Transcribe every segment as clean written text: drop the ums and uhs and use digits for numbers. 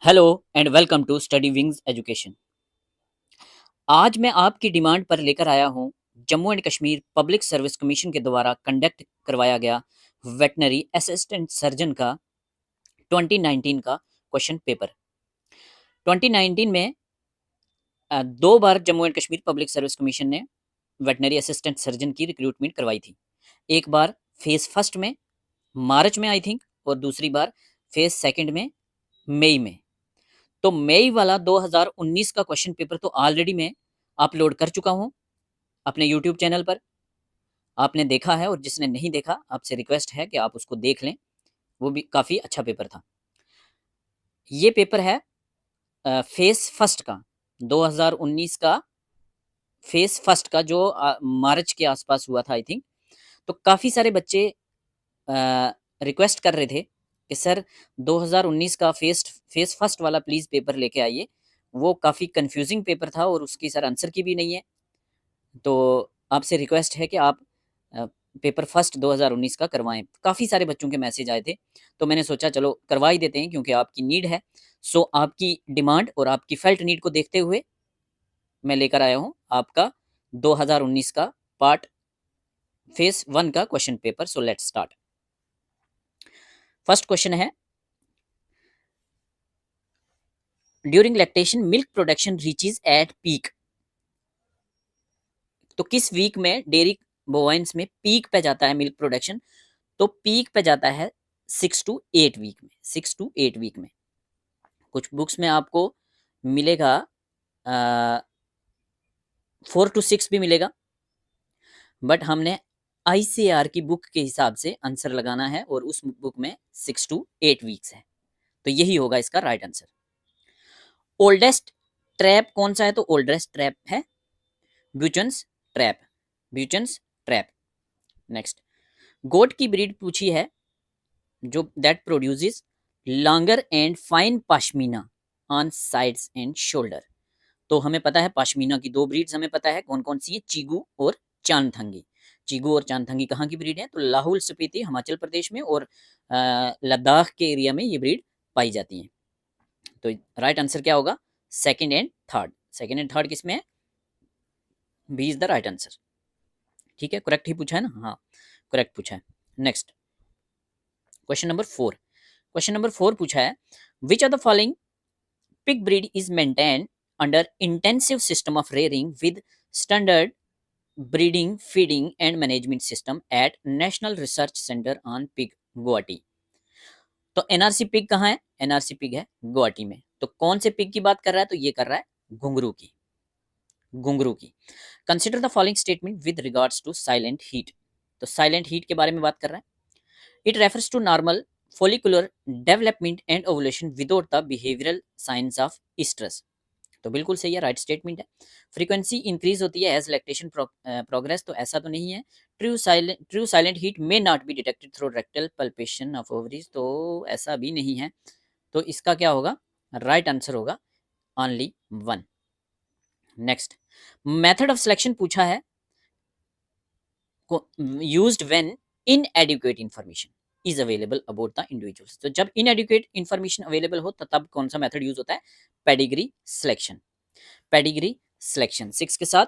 Hello and welcome to study wings education. आज मैं आपकी डिमांड पर लेकर आया हूं Jammu and Kashmir public service commission के द्वारा कंडक्ट करवाया गया वेटनरी असिस्टेंट सर्जन का 2019 का क्वेश्चन पेपर। 2019 में दो बार Jammu and Kashmir public service commission ने वेटनरी असिस्टेंट सर्जन की रिक्रूटमेंट करवाई थी। एक बार फेज फर्स्ट में मार्च में आई थिंक, और दूसरी बार फेज सेकंड में मई में। तो मई वाला 2019 का क्वेश्चन पेपर तो ऑलरेडी मैं अपलोड कर चुका हूं अपने यूट्यूब चैनल पर। आपने देखा है, और जिसने नहीं देखा आपसे रिक्वेस्ट है कि आप उसको देख लें, वो भी काफ़ी अच्छा पेपर था। ये पेपर है फेस फर्स्ट का, 2019 का फेस फर्स्ट का, जो मार्च के आसपास हुआ था आई थिंक। तो काफ़ी सारे बच्चे रिक्वेस्ट कर रहे थे कि सर 2019 का फेस फर्स्ट वाला प्लीज़ पेपर लेके आइए। वो काफ़ी कंफ्यूजिंग पेपर था और उसकी सर आंसर की भी नहीं है। तो आपसे रिक्वेस्ट है कि आप पेपर फर्स्ट 2019 का करवाएं। काफ़ी सारे बच्चों के मैसेज आए थे, तो मैंने सोचा चलो करवा ही देते हैं क्योंकि आपकी नीड है। सो आपकी डिमांड और आपकी फेल्ट नीड को देखते हुए मैं लेकर आया हूं आपका 2019 का पार्ट फेस वन का question paper. So let's start. First question है, during lactation milk production reaches at peak. तो किस वीक में डेयरी बोवाइंस में पीक पे जाता है मिल्क प्रोडक्शन? तो पीक पे जाता है 6 to 8 वीक में। 6 to 8 वीक में कुछ बुक्स में आपको मिलेगा 4 to 6 भी मिलेगा, बट हमने आईसीआर की बुक के हिसाब से आंसर लगाना है और उस बुक में 6 to 8 वीक्स है। तो यही होगा इसका राइट आंसर। ओल्डेस्ट ट्रैप कौन सा है? तो ओल्डेस्ट ट्रैप है ब्यूचन्स ट्रैप। ब्यूचन्स ट्रैप। नेक्स्ट, गोट की ब्रीड पूछी है जो that produces longer and fine pashmina on sides and shoulder. तो हमें पता है पश्मीना की दो ब्रीड्स हमें पता है कौन कौन सी है, चीगू और चांथंगी। चीगू और चांथंगी कहाँ की ब्रीड है? तो लाहौल स्पीति हिमाचल प्रदेश में और लद्दाख के एरिया में ये ब्रीड पाई जाती हैं। तो राइट आंसर क्या होगा? Second and third. Second and third किसमें है? B is the right answer. ठीक है, करेक्ट ही पूछा है ना? हाँ, करेक्ट पूछा है। Next, question number 4। Question number 4 पूछा है, which are the following pig breed is maintained under intensive system of rearing with standard breeding, feeding and management system at National Research Center on Pig, Guwahati. तो NRC pig कहाँ है? NRC pig है गुवाहाटी में। तो कौन से पिग की बात कर रहा है? तो ये कर रहा है घुंगरू की। घुंगरू की। Consider the following statement with regards to silent heat. तो साइलेंट हीट के बारे में बात कर रहा है। It refers to normal follicular development and ovulation without the behavioral signs of estrus। तो बिल्कुल सही है, राइट स्टेटमेंट है। फ्रीक्वेंसी इंक्रीज होती है एज लैक्टेशन प्रोग्रेस, तो ऐसा तो नहीं है। True silent heat may not be detected through rectal palpation of ovaries, तो ऐसा भी नहीं है। तो इसका क्या होगा? राइट आंसर होगा only one. Next, method of selection पूछा है used when इनएडिक्वेट information is available about the individuals. तो जब इनएडिक्वेट इंफॉर्मेशन अवेलेबल हो तो तब कौन सा मेथड यूज होता है? Pedigree selection. पेडिग्री सिलेक्शन 6 के साथ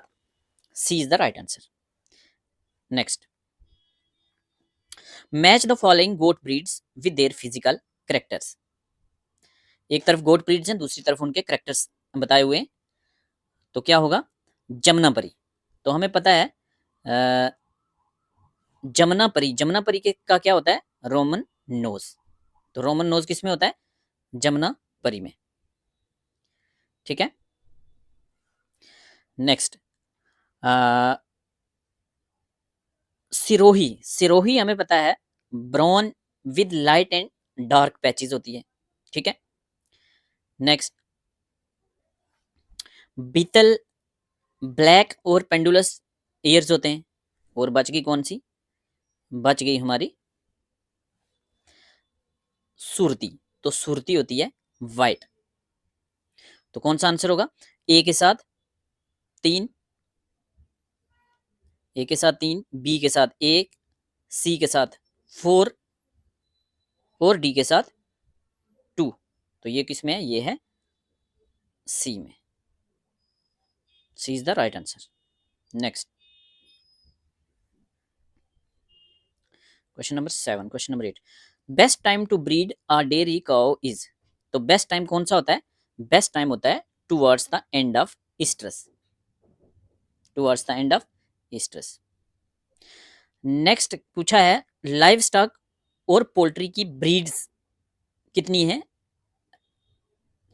C is the right answer. Next, match the following goat breeds with their physical characters. एक तरफ गोट ब्रीड्स हैं, दूसरी तरफ उनके करेक्टर्स बताए हुए हैं। तो क्या होगा? जमुनापरी। तो हमें पता है जमुनापरी, जमुनापरी के का क्या होता है? Roman nose. तो रोमन नोज किस में होता है? जमुनापरी में। ठीक है। नेक्स्ट, सिरोही। सिरोही हमें पता है brown with light and dark patches होती है। ठीक है। नेक्स्ट, बीतल ब्लैक और पेंडुलस ईयर्स होते हैं। और बच गई कौन सी? बच गई हमारी सुरती। तो सुरती होती है वाइट। तो कौन सा आंसर होगा? ए के साथ 3, ए के साथ 3, बी के साथ 1, सी के साथ 4 और डी के साथ 2। तो ये किस में है, ये है सी में। C is the right answer. Next question number 7, question number 8, best time to breed a dairy cow is. तो बेस्ट टाइम कौन सा होता है, बेस्ट टाइम होता है towards the end of estrus, towards the end of estrus. Next पूछा है livestock और पोल्ट्री की ब्रीड्स कितनी है,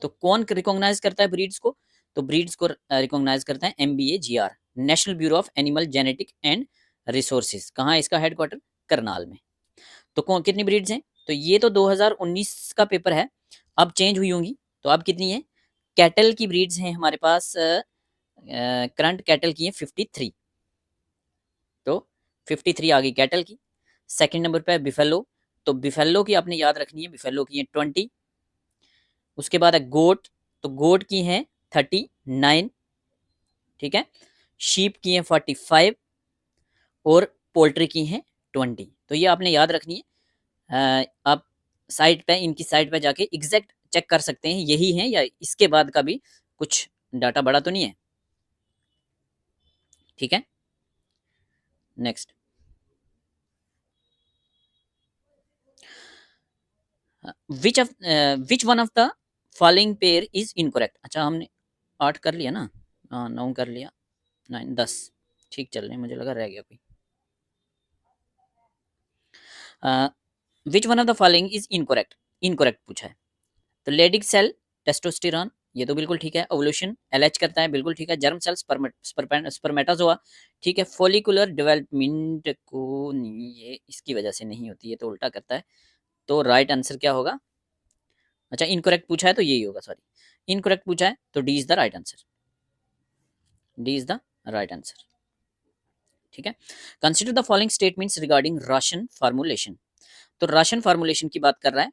तो कौन रिकॉग्नाइज करता है ब्रीड्स को, तो ब्रीड्स को रिकॉग्नाइज करता है MBAGR, national bureau of animal genetic and resources. कहाँ है इसका हेडक्वार्टर, करनाल में। तो कौन कितनी ब्रीड्स हैं, तो ये तो 2019 का पेपर है, अब चेंज हुई होंगी, तो अब कितनी है, कैटल की ब्रीड्स हैं हमारे पास, करंट कैटल की है 53, तो 53 आ गई कैटल की। सेकंड नंबर पे है बिफेलो, तो बिफेलो की आपने याद रखनी है, बिफेलो की है 20। उसके बाद है गोट, तो गोट की है 39, ठीक है। शीप की है 45 और पोल्ट्री की है 20। तो ये आपने याद रखनी है। आप साइट पे, इनकी साइट पे जाके एग्जैक्ट चेक कर सकते हैं यही है या इसके बाद का भी कुछ डाटा बड़ा तो नहीं है, ठीक है। Next which one of the following pair is incorrect. अच्छा हमने 8 कर लिया ना, हाँ 9 कर लिया, 9 10 ठीक चल रहे हैं, मुझे लगा रह गया कोई। विच one of the following is incorrect, incorrect पूछा है। तो लेडिक सेल टेस्टोस्टेरॉन, ये तो बिल्कुल ठीक है। ओवुलेशन LH करता है, बिल्कुल ठीक है। जर्म सेल स्पर्मेटाजोआ, ठीक है। फॉलिकुलर डेवलपमेंट को नहीं, ये इसकी वजह से नहीं होती है, तो उल्टा करता है। तो राइट आंसर क्या होगा, अच्छा इनकरेक्ट पूछा है तो यही होगा, सॉरी इनकरेक्ट पूछा है, तो D is the right answer, D is the right answer, ठीक है। Consider the following statements regarding ration formulation. तो राशन फार्मूलेशन की बात कर रहा है।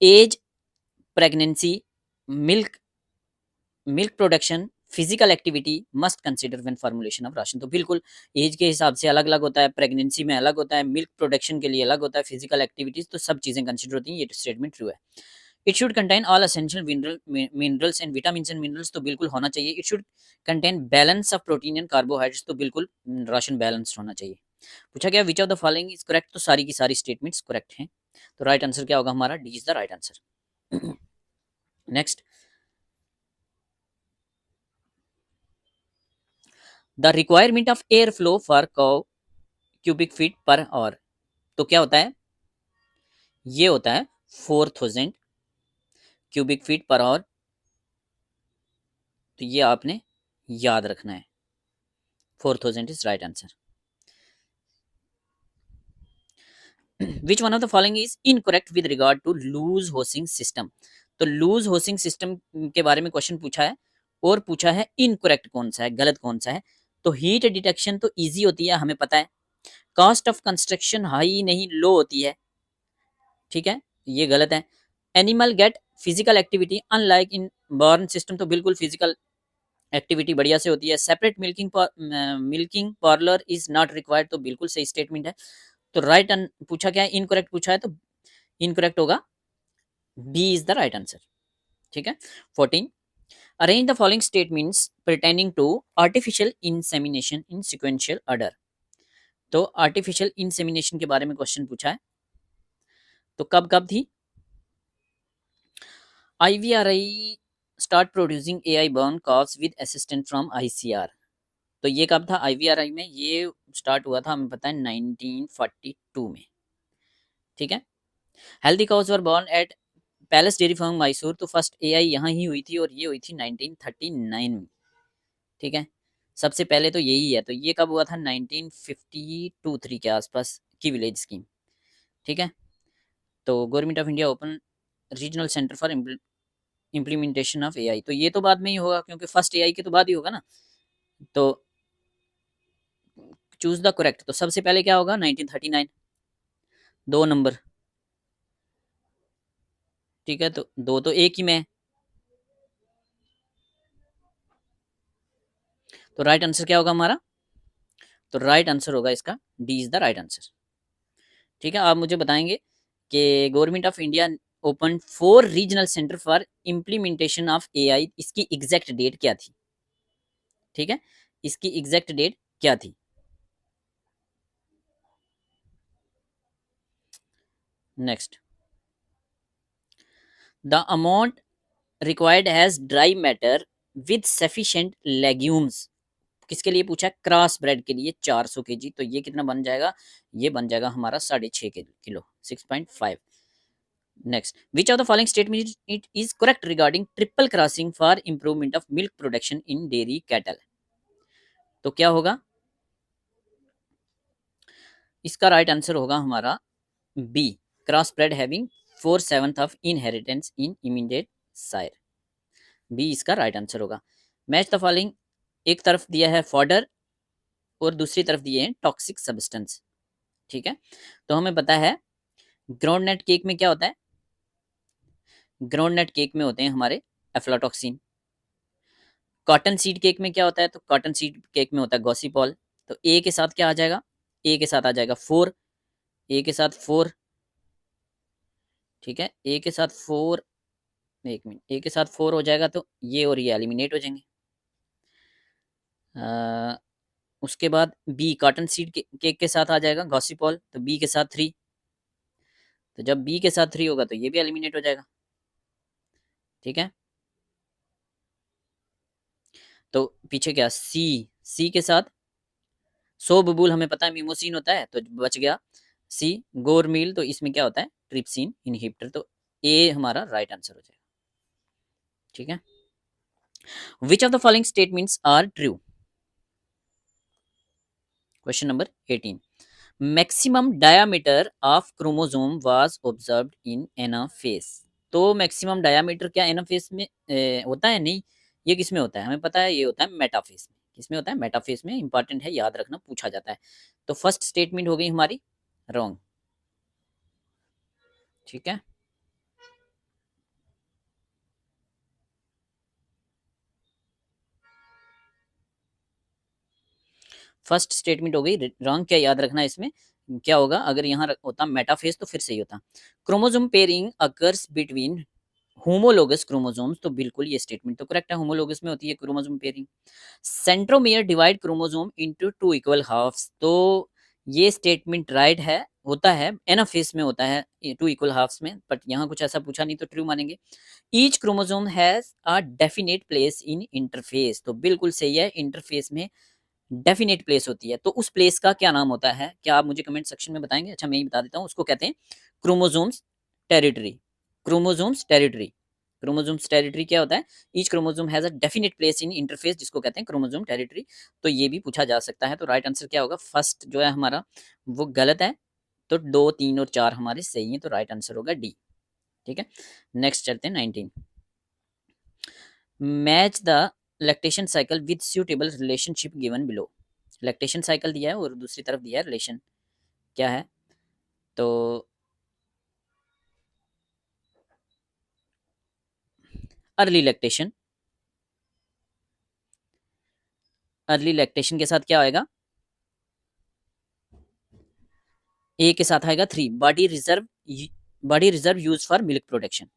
Age, pregnancy, milk milk production, physical activity must consider when formulation of ration. तो बिल्कुल एज के हिसाब से अलग अलग होता है, प्रेगनेंसी में अलग होता है, मिल्क प्रोडक्शन के लिए अलग होता है, फिजिकल एक्टिविटीज, तो सब चीजें कंसिडर होती हैं, ये स्टेटमेंट ट्रू है। It should contain all essential minerals and vitamins and minerals, तो बिल्कुल होना चाहिए। It should contain balance of protein and carbohydrates, तो बिल्कुल राशन बैलेंस्ड होना चाहिए। पूछा गया विच of the following is correct, तो सारी की सारी स्टेटमेंट्स करेक्ट हैं, तो राइट आंसर क्या होगा हमारा, D is the right answer. Next, the requirement of air flow for cubic feet per hour, तो क्या होता है, ये होता है 4000 क्यूबिक फीट पर आवर, तो ये आपने याद रखना है, 4000 is right answer. Which one of the following is incorrect with regard to loose housing system. तो लूज होसिंग सिस्टम के बारे में क्वेश्चन पूछा है, और पूछा है इनकरेक्ट कौन सा है, गलत कौन सा है। तो हीट डिटेक्शन तो इजी होती है, हमें पता है। कॉस्ट ऑफ कंस्ट्रक्शन हाई नहीं लो होती है, ठीक है, ये गलत है। Animal gate physical activity unlike इन बर्न सिस्टम, तो बिल्कुल फिजिकल एक्टिविटी बढ़िया से होती है। Separate milking parlour is not required, तो बिल्कुल सही स्टेटमेंट है। तो राइट पूछा क्या है, इनकरेक्ट पूछा है, तो इनकरेक्ट होगा, B is the right answer, ठीक है। 14, arrange the following statements pertaining to artificial insemination in sequential order. तो आर्टिफिशियल इंसेमिनेशन के बारे में क्वेश्चन पूछा है, तो कब कब थी, IVRI start producing AI born cows with assistant from ICR। तो ये कब था, IVRI में ये स्टार्ट हुआ था, हमें पता है 1942 में, ठीक है। Healthy cows were born at palace dairy farm Mysore, तो फर्स्ट AI यहाँ ही हुई थी, और ये हुई थी 1939 में, ठीक है। सबसे पहले तो यही है, तो ये कब हुआ था, 1952-3 के आसपास की विलेज स्कीम, ठीक है। तो government of India open regional centre for implementation of AI, तो ये तो बाद में ही होगा, क्योंकि फर्स्ट AI के तो बाद ही होगा ना। तो चूज द करेक्ट, तो सबसे पहले क्या होगा, 1939, 2 नंबर, ठीक है। तो 2 तो एक ही में है, तो राइट आंसर क्या होगा हमारा, तो राइट आंसर होगा इसका, D is the right answer, ठीक है, आप मुझे बताएंगे कि government of India open 4 regional centre for implementation of AI, इसकी एग्जैक्ट डेट क्या थी? ठीक है, इसकी एग्जैक्ट डेट क्या थी? Next, the amount required has dry matter with sufficient legumes, किसके लिए पूछा है? क्रॉस ब्रेड के लिए 400 केजी। तो ये कितना बन जाएगा? ये बन जाएगा हमारा 6.5 kilo, 6.5। Next, which of the following statement it is correct regarding triple crossing for improvement of milk production in dairy cattle? तो क्या होगा इसका? राइट आंसर होगा हमारा B, cross bred having 4/7 of inheritance in immediate sire. B इसका right answer होगा। Match the following, एक तरफ दिया है फॉडर और दूसरी तरफ दिए हैं टॉक्सिक सब्सटेंस। ठीक है, तो हमें पता है ग्राउंड नट केक में क्या होता है? ग्राउंड नट केक में होते हैं हमारे एफ्लाटॉक्सिन। कॉटन सीड केक में क्या होता है? तो कॉटन सीड केक में होता है गॉसिपॉल। तो ए के साथ क्या आ जाएगा? ए के साथ आ जाएगा 4, ए के साथ 4। ठीक है, ए के साथ 4, एक मिनट, ए के साथ 4 हो जाएगा तो ये और ये एलिमिनेट हो जाएंगे। उसके बाद बी कॉटन सीड केक के साथ आ जाएगा गॉसिपॉल, तो बी के साथ 3। तो जब बी के साथ 3 होगा तो ये भी एलिमिनेट हो जाएगा। ठीक है, तो पीछे क्या? सी, सी के साथ सो बबूल, हमें पता है मिमोसिन होता है, तो बच गया सी गोरमील। तो इसमें क्या होता है? Trypsin inhibitor. तो ए हमारा राइट आंसर हो जाएगा। ठीक है, which of the following statements are true? Question number 18, maximum diameter of chromosome was observed in anaphase. तो मैक्सिमम डायामीटर क्या एनाफेज में होता है? नहीं, ये किस में होता है? हमें पता है ये होता है मेटाफेज में। किसमें होता है? मेटाफेज में। इंपॉर्टेंट है, याद रखना, पूछा जाता है। तो फर्स्ट स्टेटमेंट हो गई हमारी रॉन्ग। ठीक है, फर्स्ट स्टेटमेंट हो गई रॉन्ग। क्या याद रखना है इसमें? क्या होगा अगर यहाँ होता मेटाफेज तो फिर सही होता। Chromosome pairing occurs between homologous chromosomes, तो बिल्कुल ये स्टेटमेंट तो करेक्ट है, होमोलोगस में होती है chromosome pairing. Centromere divide chromosome into 2 equal halves, तो ये स्टेटमेंट राइट है, होता है एनाफेज में होता है 2 इक्वल हाफ्स में, बट यहाँ कुछ ऐसा पूछा नहीं तो ट्रू मानेंगे। Each chromosome has a definite place in interface, तो बिल्कुल सही है, इंटरफेस में डेफिनेट प्लेस होती है। तो उस प्लेस का क्या नाम होता है? क्या आप मुझे कमेंट सेक्शन में बताएंगे? अच्छा, मैं ही बता देता हूँ, उसको कहते हैं chromosomes territory. Chromosomes territory, chromosomes territory क्या होता है? Each chromosome has a definite place in interface, जिसको कहते हैं क्रोमोसोम टेरिटरी। तो ये भी पूछा जा सकता है। तो राइट आंसर क्या होगा? फर्स्ट जो है हमारा वो गलत है, तो 2, 3 और 4 हमारे सही है, तो राइट आंसर होगा डी। ठीक है, नेक्स्ट चलते हैं 19, match the lactation cycle with suitable relationship given below. Lactation cycle दिया है और दूसरी तरफ दिया है रिलेशन, क्या है? तो अर्ली लैक्टेशन, अर्ली लैक्टेशन के साथ क्या आएगा? ए के साथ आएगा 3, body reserve, body reserve use for milk production.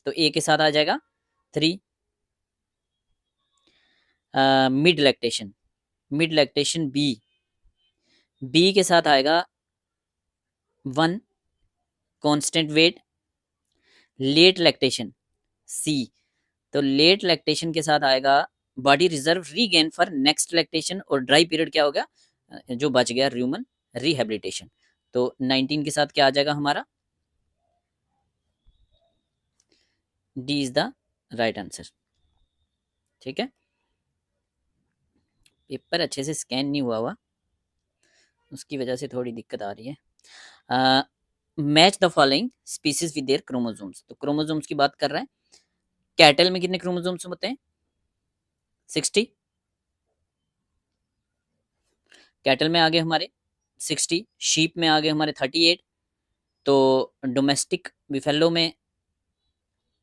तो ए के साथ आ जाएगा 3। Mid lactation, mid lactation B, B के साथ आएगा 1, constant weight. Late lactation C, तो लेट लैक्टेशन के साथ आएगा body reserve regain for next lactation, और ड्राई पीरियड क्या हो गया जो बच गया? Human rehabilitation. तो 19 के साथ क्या आ जाएगा हमारा? D is the right answer. ठीक है, पेपर अच्छे से स्कैन नहीं हुआ उसकी वजह से थोड़ी दिक्कत आ रही है। Match the following species with their chromosomes, तो क्रोमोसोम्स की बात कर रहे हैं। कैटल में कितने क्रोमोसोम्स होते हैं? 60। कैटल में आगे हमारे 60, शीप में आगे हमारे 38, तो डोमेस्टिक बिफेलो में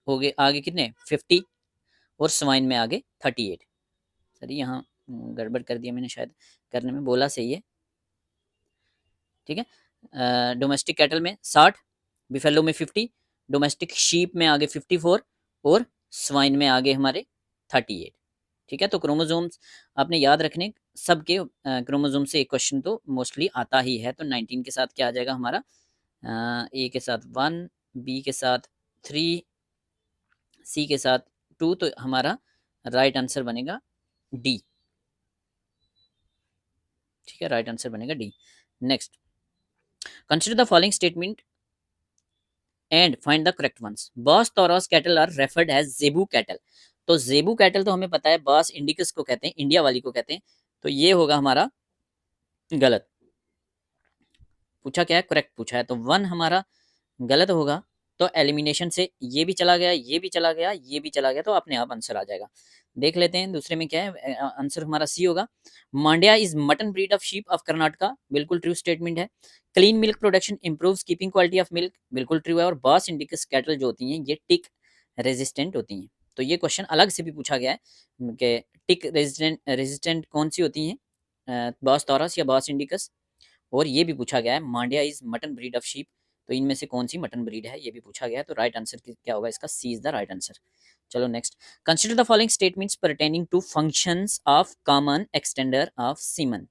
हो गए आगे कितने? 50, और स्वाइन में आगे 38। सर यहाँ गड़बड़ कर दिया मैंने, शायद करने में बोला सही है। ठीक है, डोमेस्टिक कैटल में 60, बिफेलो में 50, डोमेस्टिक शीप में आगे 54 और स्वाइन में आगे हमारे 38। ठीक है, तो क्रोमोजोम्स आपने याद रखने सबके क्रोमोजोम से एक क्वेश्चन तो मोस्टली आता ही है। तो 19 के साथ क्या आ जाएगा हमारा, ए के साथ 1, बी के साथ 3, सी के साथ 2, तो हमारा राइट आंसर बनेगा डी। ठीक है, राइट आंसर बनेगा D. Next, consider the following statement and find the correct ones. Bos taurus cattle are referred as zebu cattle. तो जेबू कैटल तो हमें पता है बॉस इंडिकस को कहते हैं, इंडिया वाली को कहते हैं, तो ये होगा हमारा गलत। पूछा क्या है, करेक्ट पूछा है, तो 1 हमारा गलत होगा। तो एलिमिनेशन से ये भी चला गया, ये भी चला गया, ये भी चला गया, तो अपने आप आंसर आ जाएगा। देख लेते हैं दूसरे में क्या है, आंसर हमारा सी होगा। Mandya is mutton breed of sheep of Karnataka, बिल्कुल ट्रू स्टेटमेंट है। Clean milk production improves keeping quality of milk, बिल्कुल ट्रू है। और बॉस इंडिकस कैटल जो होती हैं ये टिक रेजिस्टेंट होती हैं। तो ये क्वेश्चन अलग से भी पूछा गया है कि टिक रेजिस्टेंट कौन सी होती हैं, बॉस टॉरस या बॉस इंडिकस। और ये भी पूछा गया है Mandya is mutton breed of sheep, तो इनमें से कौन सी मटन ब्रीड है, ये भी पूछा गया है। तो राइट आंसर क्या होगा इसका, C is the right answer. चलो next, consider the following statements pertaining to functions of common extender of semen.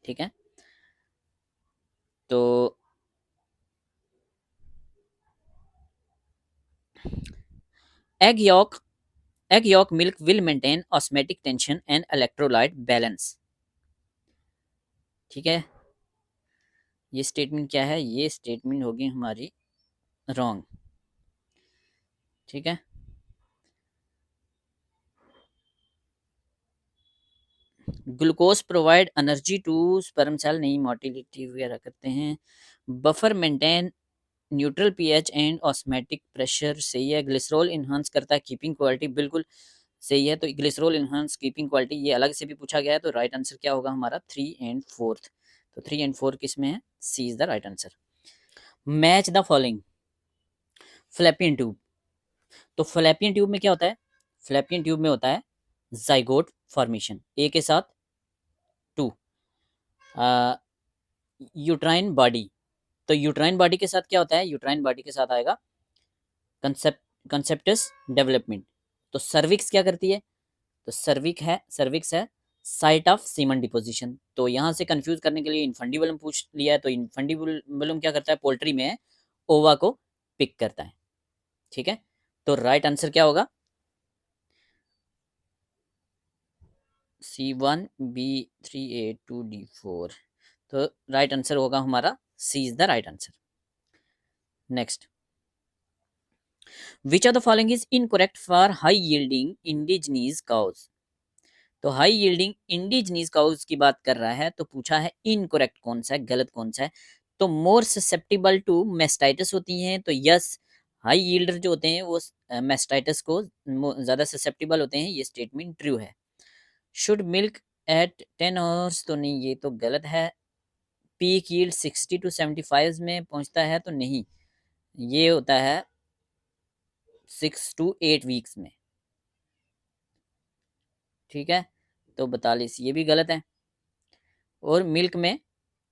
ठीक है, तो egg yolk milk will maintain osmotic tension and electrolyte balance। ठीक है, ये स्टेटमेंट क्या है, ये स्टेटमेंट होगी हमारी रॉन्ग। ठीक है, glucose provide energy to sperm cell, नहीं मोटिलिटी वगैरह करते हैं। Buffer maintain neutral pH and osmotic pressure, सही है। ग्लिसरॉल इन्हांस करता है कीपिंग क्वालिटी, बिल्कुल सही है। तो ग्लिसरॉल इन्हांस कीपिंग क्वालिटी ये अलग से भी पूछा गया है। तो राइट आंसर क्या होगा हमारा, 3 एंड 4। तो 3 एंड 4 किस में है, C is the right answer. Match the following. Fallopian tube, तो फ्लैपियन ट्यूब में क्या होता है, फ्लैपियन ट्यूब में होता है जाइगोट फॉर्मेशन, ए के साथ 2, यूट्राइन बॉडी, तो यूट्राइन बॉडी के साथ क्या होता है, यूट्राइन बॉडी के साथ आएगा कंसेप्टस डेवलपमेंट। तो सर्विक्स क्या करती है, तो सर्विक्स है साइट ऑफ सीमन डिपोजिशन। तो यहाँ से कंफ्यूज करने के लिए इनफंडिबुलम पूछ लिया है। तो इनफंडिबुलम क्या करता है, पोल्ट्री में ओवा को पिक करता है। ठीक है, तो राइट आंसर क्या होगा, C1B3A2D4। तो राइट आंसर होगा हमारा C is the right answer. Next, which of the following is incorrect for high yielding indigenous cows. तो हाई यील्डिंग इंडिजिनियस काउज की बात कर रहा है, तो पूछा है इनकरेक्ट कौन सा है, गलत कौन सा है। तो मोर ससेप्टिबल टू मेस्टाइटिस होती हैं, तो यस, हाई यील्डर जो होते हैं वो मेस्टाइटिस को ज़्यादा ससेप्टिबल होते हैं, ये स्टेटमेंट ट्रू है। शुड मिल्क एट 10 आवर्स, तो नहीं, ये तो गलत है। पीक यील्ड 60 to 75 में पहुंचता है, तो नहीं, ये होता है 6 to 8 वीक्स में। ठीक है, तो 42 ये भी गलत है। और मिल्क में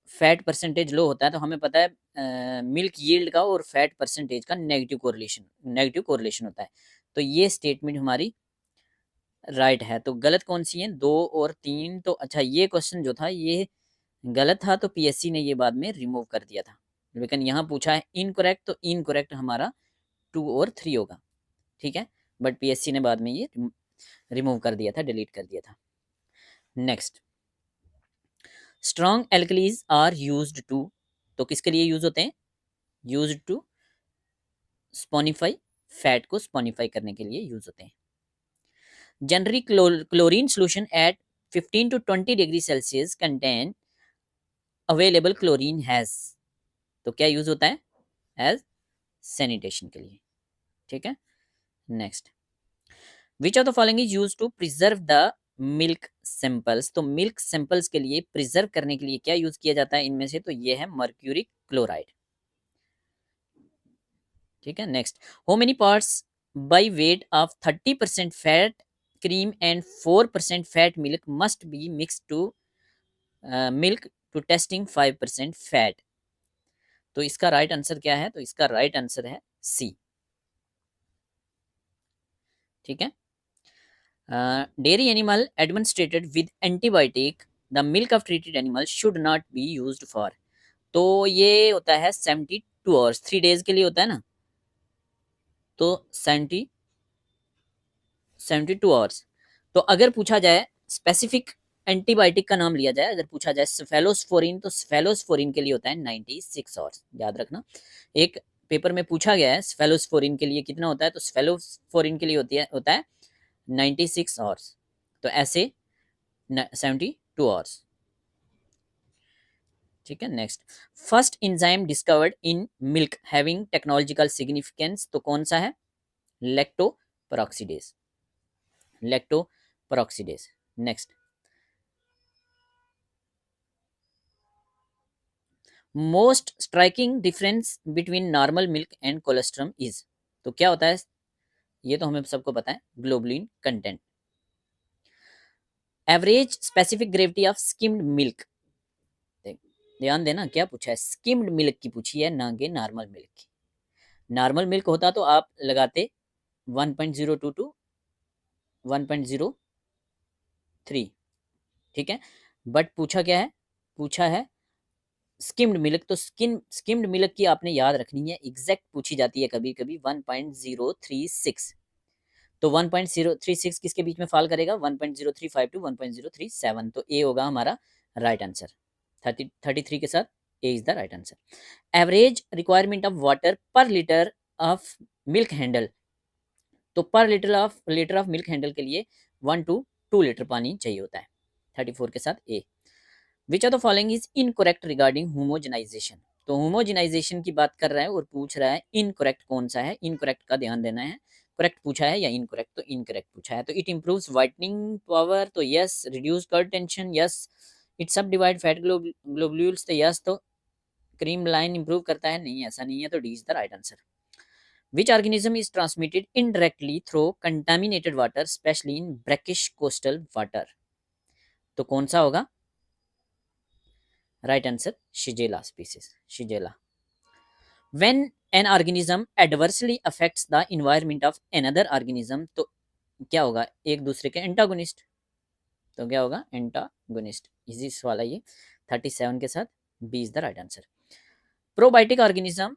फैट परसेंटेज लो होता है, तो हमें पता है मिल्क यील्ड का और फैट परसेंटेज का नेगेटिव कोरिलेशन होता है। तो ये स्टेटमेंट हमारी राइट है। तो गलत कौन सी है, 2 और 3। तो अच्छा, ये क्वेश्चन जो था ये गलत था, तो पीएससी ने ये बाद में रिमूव कर दिया था। लेकिन यहाँ पूछा है इनकरेक्ट, तो इनकरेक्ट हमारा 2 और 3 होगा। ठीक है, बट पीएससी ने बाद में ये रिमूव कर दिया था, डिलीट कर दिया था। Next, strong alkalies are used to, तो किसके लिए यूज होते हैं, यूज्ड टू स्पॉनिफाई, फैट को स्पॉनिफाई करने के लिए यूज होते हैं। Generally chlorine solution at 15 to 20 degree Celsius contain available chlorine has, तो क्या यूज होता है, एज सैनिटेशन के लिए। ठीक है, next, which of the following is use to preserve the milk samples, तो मिल्क सैंपल्स के लिए प्रिजर्व करने के लिए क्या यूज किया जाता है इनमें से, तो ये है मर्क्यूरिक क्लोराइड। ठीक है, next, how many parts by weight of 30% fat cream and 4% fat milk must be mix to milk to testing 5% fat. तो इसका राइट आंसर क्या है? तो इसका राइट आंसर है सी। ठीक है। Dairy animal administrated with antibiotic, the milk of treated animal should not be used for. तो ये होता है 72 आवर्स, 3 डेज के लिए होता है ना, तो 72 आवर्स। तो अगर पूछा जाए स्पेसिफिक एंटीबायोटिक का नाम लिया जाए, अगर पूछा जाए सेफेलोस्पोरिन, तो सेफेलोस्पोरिन के लिए होता है 96 आवर्स, याद रखना। एक पेपर में पूछा गया है सेफेलोस्पोरिन के लिए कितना होता है, तो सेफेलोस्पोरिन के लिए होता है 96 आवर्स। तो ऐसे 72 आवर्स। ठीक है। Next, first enzyme discovered in milk having technological significance, तो कौन सा है? Lactoperoxidase, lactoperoxidase. Next, most striking difference between normal milk and colostrum is, तो क्या होता है? ये तो हमें सबको पता है, globulin content. Average specific gravity of skimmed milk, ध्यान देना क्या पूछा है, स्किम्ड मिल्क की पूछी है, ना कि नॉर्मल मिल्क की। नॉर्मल मिल्क होता तो आप लगाते 1.02 टू 1.03। ठीक है। बट पूछा क्या है? पूछा है स्किम्ड मिल्क। तो स्किम्ड मिल्क की आपने याद रखनी है, एग्जैक्ट पूछी जाती है कभी कभी 1.036। तो 1.036 किसके बीच में फॉल करेगा? 1.035 टू 1.037। तो ए होगा हमारा राइट आंसर। 33 के साथ A is the right answer. Average requirement of water per litre of milk handled, तो per litre of milk handle के लिए 1 to 2 लीटर पानी चाहिए होता है। 34 के साथ A. Which are the following is incorrect regarding homogenization, तो होमोजेनाइजेशन की बात कर रहा है और पूछ रहा है इनकरेक्ट कौन सा है। इनकरेक्ट का ध्यान देना है, करेक्ट पूछा है या इनकरेक्ट, तो इनकरेक्ट पूछा है। तो इट इम्प्रूव्स वाइटनिंग पावर, तो yes. Reduce curd tension, yes. It subdivide fat globules, तो यस। तो क्रीम लाइन इंप्रूव करता है, नहीं, ऐसा नहीं है, तो D is the right answer. Which organism is transmitted indirectly through contaminated water, especially in brackish coastal water, तो कौन सा होगा? Right answer shigella species, shigella. When an organism adversely affects the environment of another organism, तो क्या होगा? एक दूसरे के एंटागोनिस्ट, तो क्या होगा? एंटागोनिस्ट। इजी सवाल है ये। 37 के साथ B is the right answer. Probiotic organism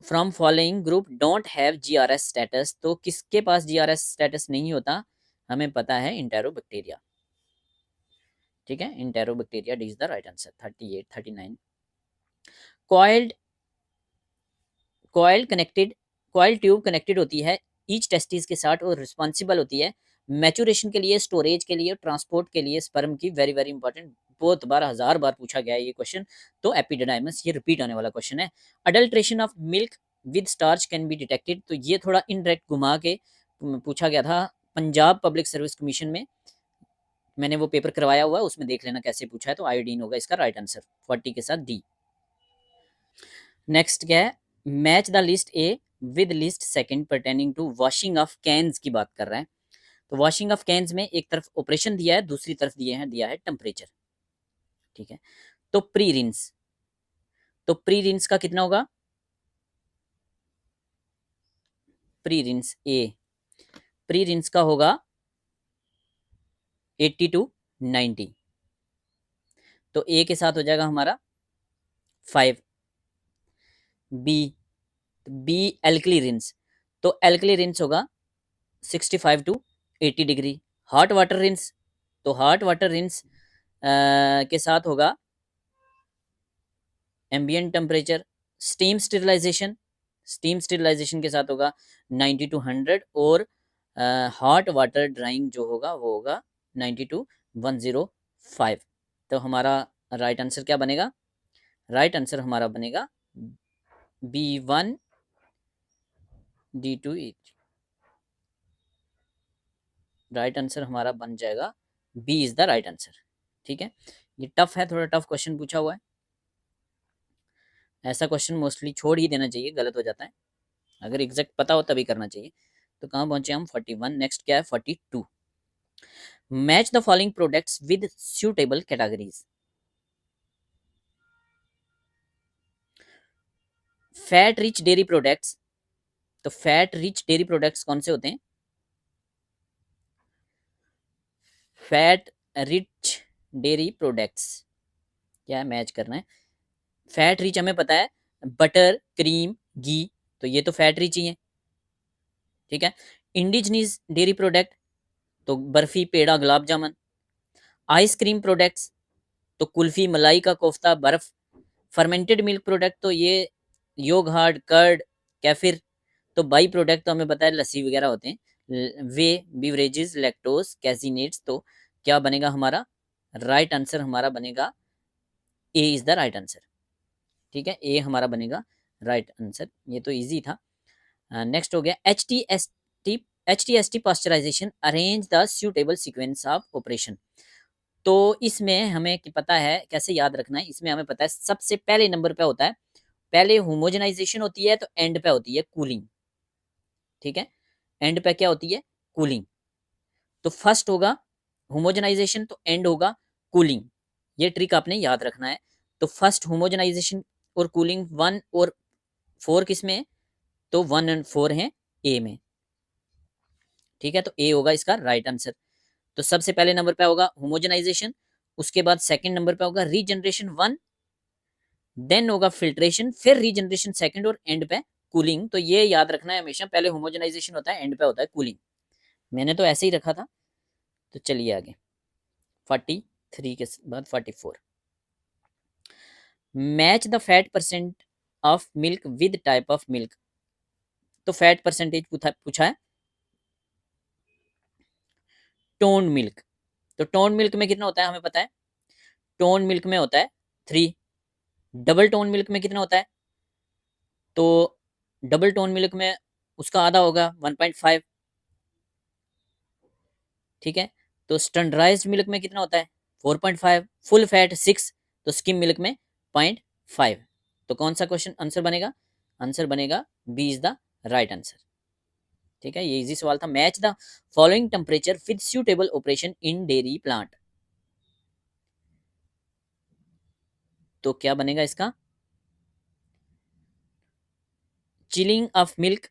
from following group don't have GRS status, तो किसके पास जीआरएस स्टेटस नहीं होता? हमें पता है इंटेरोबैक्टीरिया। ठीक है, enterobacteria, D is the right answer. 38, 39। Coiled coil connected coil tube connected होती है ईच टेस्टिस के साथ और रिस्पॉन्सिबल होती है मैचुरेशन के लिए, स्टोरेज के लिए, ट्रांसपोर्ट के लिए स्पर्म की। वेरी वेरी इंपॉर्टेंट, बहुत बार, 1000 बार पूछा गया है ये क्वेश्चन। तो एपिडिडाइमस, ये रिपीट आने वाला क्वेश्चन है। Adulteration of milk with starch can be detected, तो ये थोड़ा इनडायरेक्ट घुमा के पूछा गया था पंजाब पब्लिक सर्विस कमीशन में। मैंने वो पेपर करवाया हुआ है, उसमें देख लेना कैसे पूछा है। तो आयोडीन होगा इसका राइट आंसर। 40 के साथ डी। नेक्स्ट क्या है? Match the list A with list second pertaining to washing of cans की बात कर रहा है। तो वॉशिंग ऑफ कैन्स में एक तरफ ऑपरेशन दिया है, दूसरी तरफ दिया है टेम्परेचर। ठीक है। तो प्री रिंस, तो प्री रिंस का कितना होगा? प्री रिंस ए, प्री रिंस का होगा 80 to 90। तो ए के साथ हो जाएगा हमारा 5। बी, बी एल्कली रिंस, तो एल्कली रिंस होगा 65 to 80 degree. Hot water rinse, तो हॉट वाटर रिंस के साथ होगा ambient temperature. Steam sterilization, steam sterilization के साथ होगा 90 to 100। और हॉट वाटर ड्राइंग जो होगा वो होगा 90 to 105। तो हमारा राइट आंसर क्या बनेगा? राइट आंसर हमारा बनेगा B1 D2 E। Right answer हमारा बन जाएगा B is the right answer. ठीक है। ये टफ है, थोड़ा टफ क्वेश्चन पूछा हुआ है। ऐसा क्वेश्चन मोस्टली छोड़ ही देना चाहिए, गलत हो जाता है। अगर एग्जैक्ट पता हो तभी करना चाहिए। तो कहाँ पहुंचे हम? 41। नेक्स्ट क्या है? 42। Match the following products with suitable categories. Fat rich dairy products, तो फैट रिच डेयरी प्रोडक्ट्स कौन से होते हैं? फैट रिच डेयरी प्रोडक्ट्स, क्या मैच करना है? फैट रिच हमें पता है, बटर, क्रीम, घी, तो ये तो फैट रिच ही है, ठीक है। इंडिजिनियस डेयरी प्रोडक्ट, तो बर्फी, पेड़ा, गुलाब जामुन। आइसक्रीम प्रोडक्ट्स, तो कुल्फी, मलाई का कोफ्ता, बर्फ। फर्मेंटेड मिल्क प्रोडक्ट, तो ये योगर्ट, कर्ड, कैफिर। तो बाई प्रोडक्ट तो हमें पता है लस्सी वगैरह होते हैं। वे बिवरेजेस, लैक्टोज, कैसिनेट्स। तो क्या बनेगा हमारा राइट आंसर? हमारा बनेगा ए इज द राइट आंसर, ठीक है। ए हमारा बनेगा राइट आंसर, ये तो इजी था। नेक्स्ट हो गया H T S T pasteurization, arrange the suitable sequence of operation. तो इसमें हमें पता है कैसे याद रखना है। इसमें हमें पता है सबसे पहले नंबर पे होता है, पहले होमोजेनाइजेशन होती है, तो एंड पे होती है कूलिंग, ठीक है। एंड पे क्या होती है? कूलिंग। तो फर्स्ट होगा होमोजेनाइजेशन, तो एंड होगा कूलिंग। ये ट्रिक आपने याद रखना है। तो फर्स्ट होमोजेनाइजेशन और कूलिंग, 1 और 4 किस में है? तो 1 और 4 है ए में, ठीक है। तो ए होगा इसका राइट आंसर। तो सबसे पहले नंबर पे होगा होमोजेनाइजेशन, उसके बाद सेकंड नंबर पे होगा रीजनरेशन 1, देन होगा फिल्ट्रेशन, फिर रीजनरेशन सेकंड, और एंड पे कूलिंग। तो ये याद रखना है हमेशा, पहले होमोजेनाइजेशन होता है, एंड पे होता है कूलिंग। मैंने तो ऐसे ही रखा था। तो चलिए आगे, 43 के बाद 44। Match the fat percent of milk with type of milk. तो फैट परसेंटेज पूछा है। टोन मिल्क, तो टोन मिल्क में कितना होता है हमें पता है। टोन मिल्क में होता है 3। डबल टोन मिल्क में कितना होता है? तो डबल टोन मिल्क में उसका आधा होगा 1.5, ठीक है। तो स्टैंडर्डाइज्ड मिल्क में कितना होता है? 4.5। Full fat 6। तो स्किम मिल्क में 0.5। तो कौन सा क्वेश्चन आंसर बनेगा? आंसर बनेगा B is the right answer, ठीक है। ये इजी सवाल था। Match the following temperature with suitable operation in dairy plant. तो क्या बनेगा इसका? चिलिंग ऑफ मिल्क,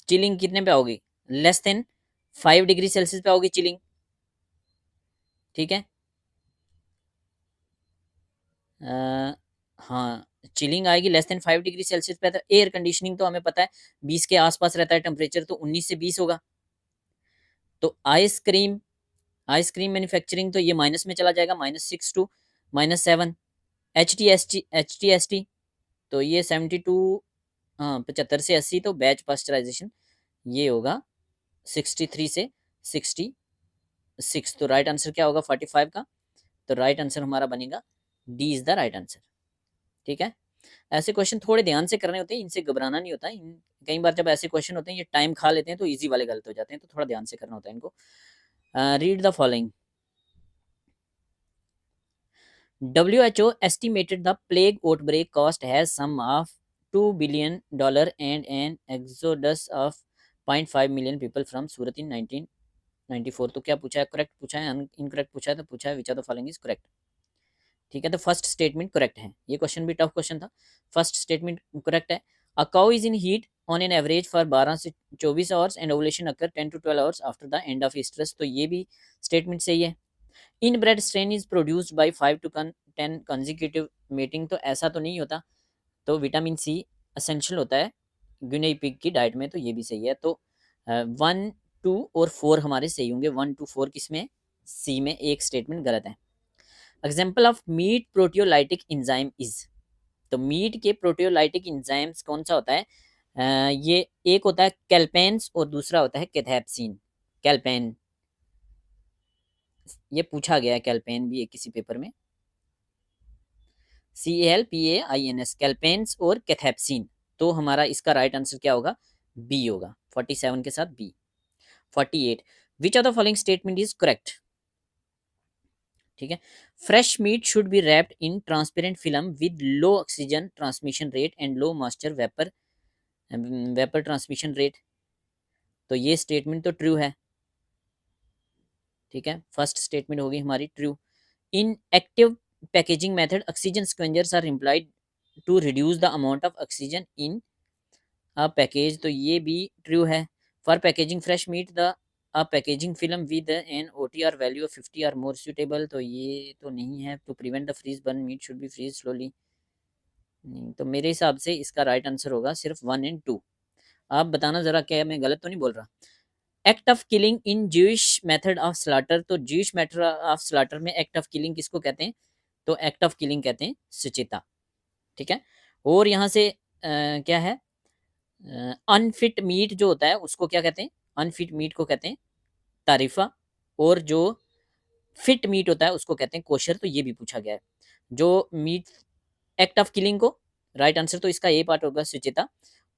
चिलिंग कितने पे होगी? लेस देन 5 डिग्री सेल्सियस पे होगी चिलिंग, ठीक है। हाँ, चिलिंग आएगी लेस देन 5 डिग्री सेल्सियस पे। तो एयर कंडीशनिंग तो हमें पता है 20 के आसपास रहता है टेम्परेचर, तो 19 से 20 होगा। तो आइसक्रीम, आइसक्रीम मैन्युफैक्चरिंग, तो ये माइनस में चला जाएगा, -6 to -7। H T S T, तो ये 72, हाँ 75 से 80। तो बैच पास्चराइजेशन ये होगा 63 से 66। तो राइट आंसर क्या होगा 45 का? तो राइट आंसर हमारा बनेगा D is the right answer, ठीक है। ऐसे क्वेश्चन थोड़े ध्यान से करने होते हैं, इनसे घबराना नहीं होता। कई बार जब ऐसे क्वेश्चन होते हैं ये टाइम खा लेते हैं, तो इजी वाले गलत हो जाते हैं, तो थोड़ा ध्यान से करना होता है इनको। Read the following. WHO estimated the plague outbreak cost has sum of $2 billion and an exodus of 0.5 million people from Surat in 1994। तो क्या पूछा है? करेक्ट पूछा है, इनकरेक्ट पूछा है? तो पूछा है which are the following is correct, ठीक है। तो फर्स्ट स्टेटमेंट करेक्ट है। ये क्वेश्चन भी टफ क्वेश्चन था। फर्स्ट स्टेटमेंट करेक्ट है। A cow is in heat on an average for 12 से 24 hours and ovulation occur 10 to 12 hours after the end of oestrus. तो ये भी स्टेटमेंट सही है। Inbred strain is produced by 5 to 10 consecutive mating. तो ऐसा तो नहीं होता। तो विटामिन सी असेंशियल होता है गिनी पिग की डाइट में, तो ये भी सही है। तो 1, 2 और 4 हमारे सही होंगे। 1, 2, 4 किसमें? सी में। एक स्टेटमेंट गलत है। Example of meat proteolytic enzyme is. तो मीट के प्रोटियोलाइटिक इंजाइम्स कौन सा होता है? ये एक होता है कैल्पेन्स और दूसरा होता है कैथेप्सिन। कैल्पेन, ये पूछा गया है, कैल्पेन भी है किसी पेपर में। CALPAINS, कैल्पेन्स और कैथेप्सिन। तो हमारा इसका राइट आंसर क्या होगा? बी होगा। 47 के साथ B. 48, which of the following statement is correct, ठीक है। Fresh meat should be wrapped in transparent film with low oxygen transmission rate and low moisture vapour transmission rate. तो ये स्टेटमेंट तो ट्रू है, ठीक है, फर्स्ट स्टेटमेंट होगी हमारी true. In active packaging method oxygen scavengers are implied to reduce the amount of oxygen in a package, तो ये भी ट्रू है। For packaging fresh meat the a packaging film with an OTR value of 50 are more suitable, तो ये तो नहीं है। To prevent the freeze burn meat should be freeze slowly, नहीं। तो मेरे हिसाब से इसका राइट आंसर होगा सिर्फ 1 एंड 2। आप बताना जरा, क्या मैं गलत तो नहीं बोल रहा। Act of killing in Jewish method of slaughter, तो ज्यूइश मेथड ऑफ स्लाटर में एक्ट ऑफ किलिंग किसको कहते हैं? तो एक्ट ऑफ किलिंग कहते हैं सुचिता। ठीक है, और यहाँ से क्या है, अनफिट मीट जो होता है उसको क्या कहते हैं? अनफिट मीट को कहते हैं तारीफा, और जो फिट मीट होता है उसको कहते हैं कोशर। तो ये भी पूछा गया है। जो मीट एक्ट ऑफ किलिंग को, राइट आंसर तो इसका ए पार्ट होगा सुचिता,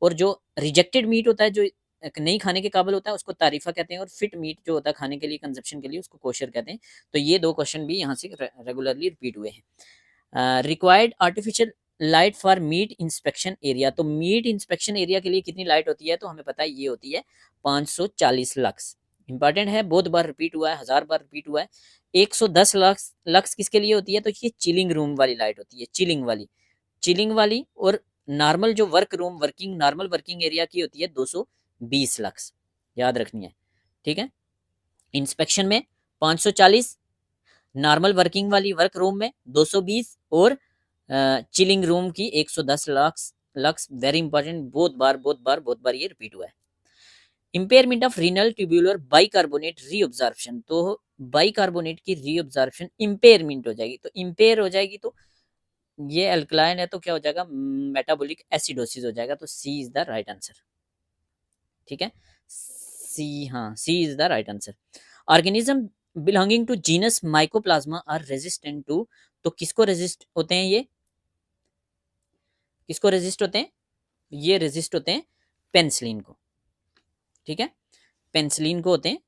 और जो रिजेक्टेड मीट होता है, जो नहीं खाने के काबिल होता है, उसको तारीफा कहते हैं, और फिट मीट जो होता है खाने के लिए, कंजप्शन के लिए, उसको कोशर कहते हैं। तो ये दो क्वेश्चन भी यहाँ से रेगुलरली रिपीट हुए हैं। Required artificial light for meet inspection area, तो मीट इंस्पेक्शन एरिया के लिए कितनी लाइट होती है? तो हमें पता है ये होती है 540 लक्स। इंपॉर्टेंट है, बहुत बार रिपीट हुआ है, 1000 बार रिपीट हुआ है। 110 लक्स, लक्स किसके लिए होती है? तो ये चिलिंग रूम वाली लाइट होती है, चिलिंग वाली। और नॉर्मल जो नॉर्मल वर्किंग एरिया की होती है 220 लक्स, याद रखनी है। ठीक है, इंस्पेक्शन में 540, नॉर्मल वर्किंग वाली वर्क रूम में 220, और चिलिंग रूम की 110 लक्स। वेरी इंपॉर्टेंट, बहुत बार ये रिपीट हुआ है। Impairment of renal tubular bicarbonate reabsorption, तो बाइकार्बोनेट की रीअब्जॉर्प्शन इम्पेयरमेंट हो जाएगी। तो इम्पेयर हो जाएगी, तो ये अल्कलाइन है, तो क्या हो जाएगा? मेटाबॉलिक एसिडोसिस हो जाएगा। तो C is the right answer. ठीक है, सी, हाँ, C is the right answer. Organism belonging to genus mycoplasma are resistant to, तो किसको रेजिस्ट होते हैं? ये किसको रेजिस्ट होते हैं? ये रेजिस्ट होते हैं पेनिसिलिन को। ठीक है, पेनिसिलिन को होते हैं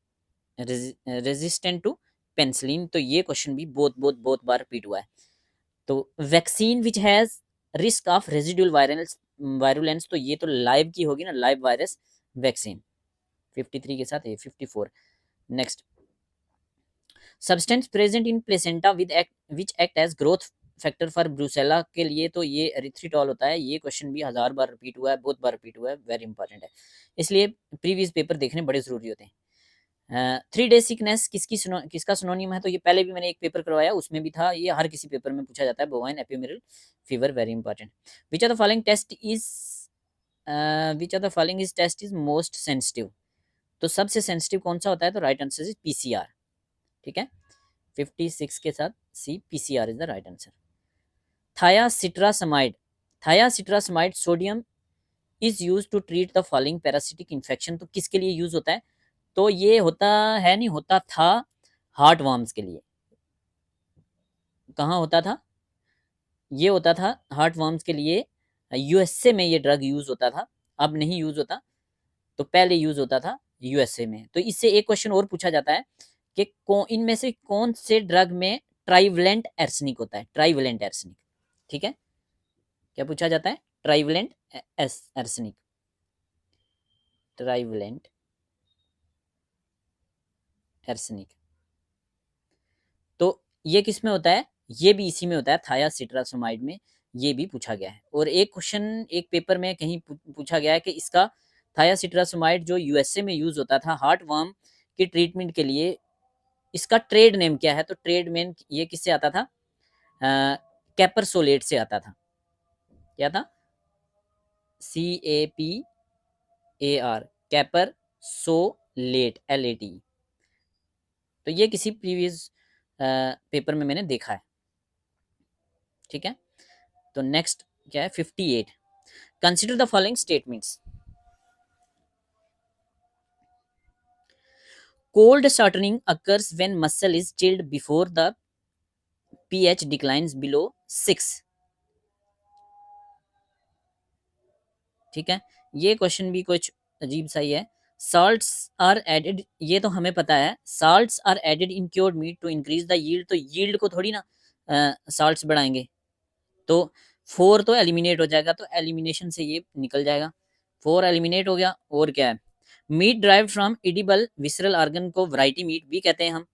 रेजिस्टेंट टू पेनिसिलिन। तो ये क्वेश्चन भी बहुत बार रिपीट हुआ है। तो vaccine which has risk of residual virulence, तो ये तो लाइव की होगी ना, लाइव वायरस वैक्सीन। 53 के साथ 54। Next, substance present in placenta with which act as growth factor for brucella, के लिए तो ये एरिथ्रिटॉल होता है। ये क्वेश्चन भी 1000 बार रिपीट हुआ है, बहुत बार रिपीट हुआ है, वेरी इंपॉर्टेंट है, इसलिए प्रीवियस पेपर देखने बड़े जरूरी होते हैं। 3 डे सिकनेस किसका सिनोनिम है? तो ये पहले भी मैंने एक पेपर करवाया, उसमें भी था, ये हर किसी पेपर में पूछा जाता है। Bovine ephemeral fever, very important. Which are the following test is most sensitive, तो सबसे सेंसिटिव कौन सा होता है? तो राइट आंसर इज PCR। ठीक है, 56 के साथ C, PCR is the right answer. Thiacetarsamide sodium is use to treat the following parasitic infection, तो किसके लिए यूज होता है? तो ये होता है, नहीं होता था, हार्ट वर्म्स के लिए। कहाँ होता था? ये होता था हार्ट वर्म्स के लिए, USA में ये ड्रग यूज होता था, अब नहीं यूज होता। तो पहले यूज होता था USA में। तो इससे एक क्वेश्चन और पूछा जाता है कि इनमें से कौन से ड्रग में ट्राइवेलेंट एर्सनिक होता है? ट्राइवेलेंट एर्सनिक। ठीक है, क्या पूछा जाता है? Trivalent एर्सनिक, trivalent एर्सनिक। तो ये किस में होता है? ये भी इसी में होता है, थायासिट्रासोमाइड में। ये भी पूछा गया है, और एक क्वेश्चन एक पेपर में कहीं पूछा गया है कि इसका थायासिट्रासोमाइड जो USA में यूज होता था हार्ट वर्म की ट्रीटमेंट के लिए, इसका ट्रेड नेम क्या है? तो ट्रेड नेम ये किससे आता था? कैपरसोलेट से आता था। क्या था? CAPAR, कैपरसोलेट, LAT। तो ये किसी प्रीवियस पेपर में मैंने देखा है। ठीक है, तो नेक्स्ट क्या है? 58। Consider the following statements. Cold shortening occurs when muscle is chilled before the pH declines below 6। ठीक है, ये क्वेश्चन भी कुछ अजीब सा ही है। साल्ट्स आर एडेड, ये तो हमें पता है, salts are added in cured meat to increase the yield, तो यील्ड को थोड़ी ना साल्ट्स बढ़ाएंगे। तो 4 तो एलिमिनेट हो जाएगा, तो एलिमिनेशन से ये निकल जाएगा, 4 एलिमिनेट हो गया। और क्या है? Meat derived from edible visceral organ को वैरायटी मीट भी कहते हैं हम।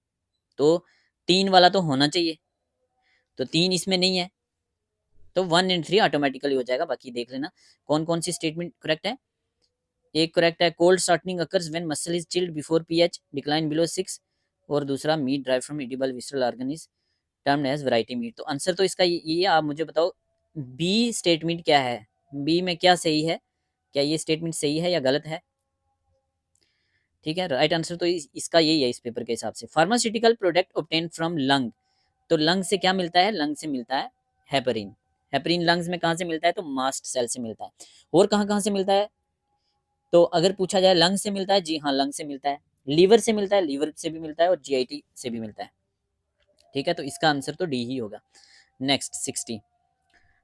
तो 3 वाला तो होना चाहिए, तो 3 इसमें नहीं है, तो 1 एंड 3 ऑटोमेटिकली हो जाएगा। बाकी देख लेना कौन कौन सी स्टेटमेंट करेक्ट है। एक करेक्ट है, cold shortening occurs when muscle is chilled before pH decline below 6, और दूसरा meat derived from edible visceral organ is termed as variety meat. तो आंसर तो इसका ये है, आप मुझे बताओ बी स्टेटमेंट क्या है, बी में क्या सही है, क्या ये स्टेटमेंट सही है या गलत है। ठीक है, राइट आंसर तो इसका यही है इस पेपर के हिसाब से। Pharmaceutical product obtain from lung, तो लंग से क्या मिलता है, लंग से मिलता है हेपरिन। हेपरिन लंग्स में कहाँ से मिलता है, तो मास्ट सेल से मिलता है। और कहाँ कहाँ से मिलता है, तो अगर पूछा जाए लंग से मिलता है, जी हाँ लंग से मिलता है। लीवर से मिलता है, लीवर से भी मिलता है, और जीआईटी से भी मिलता है। ठीक है, तो इसका आंसर तो डी ही होगा। Next 60,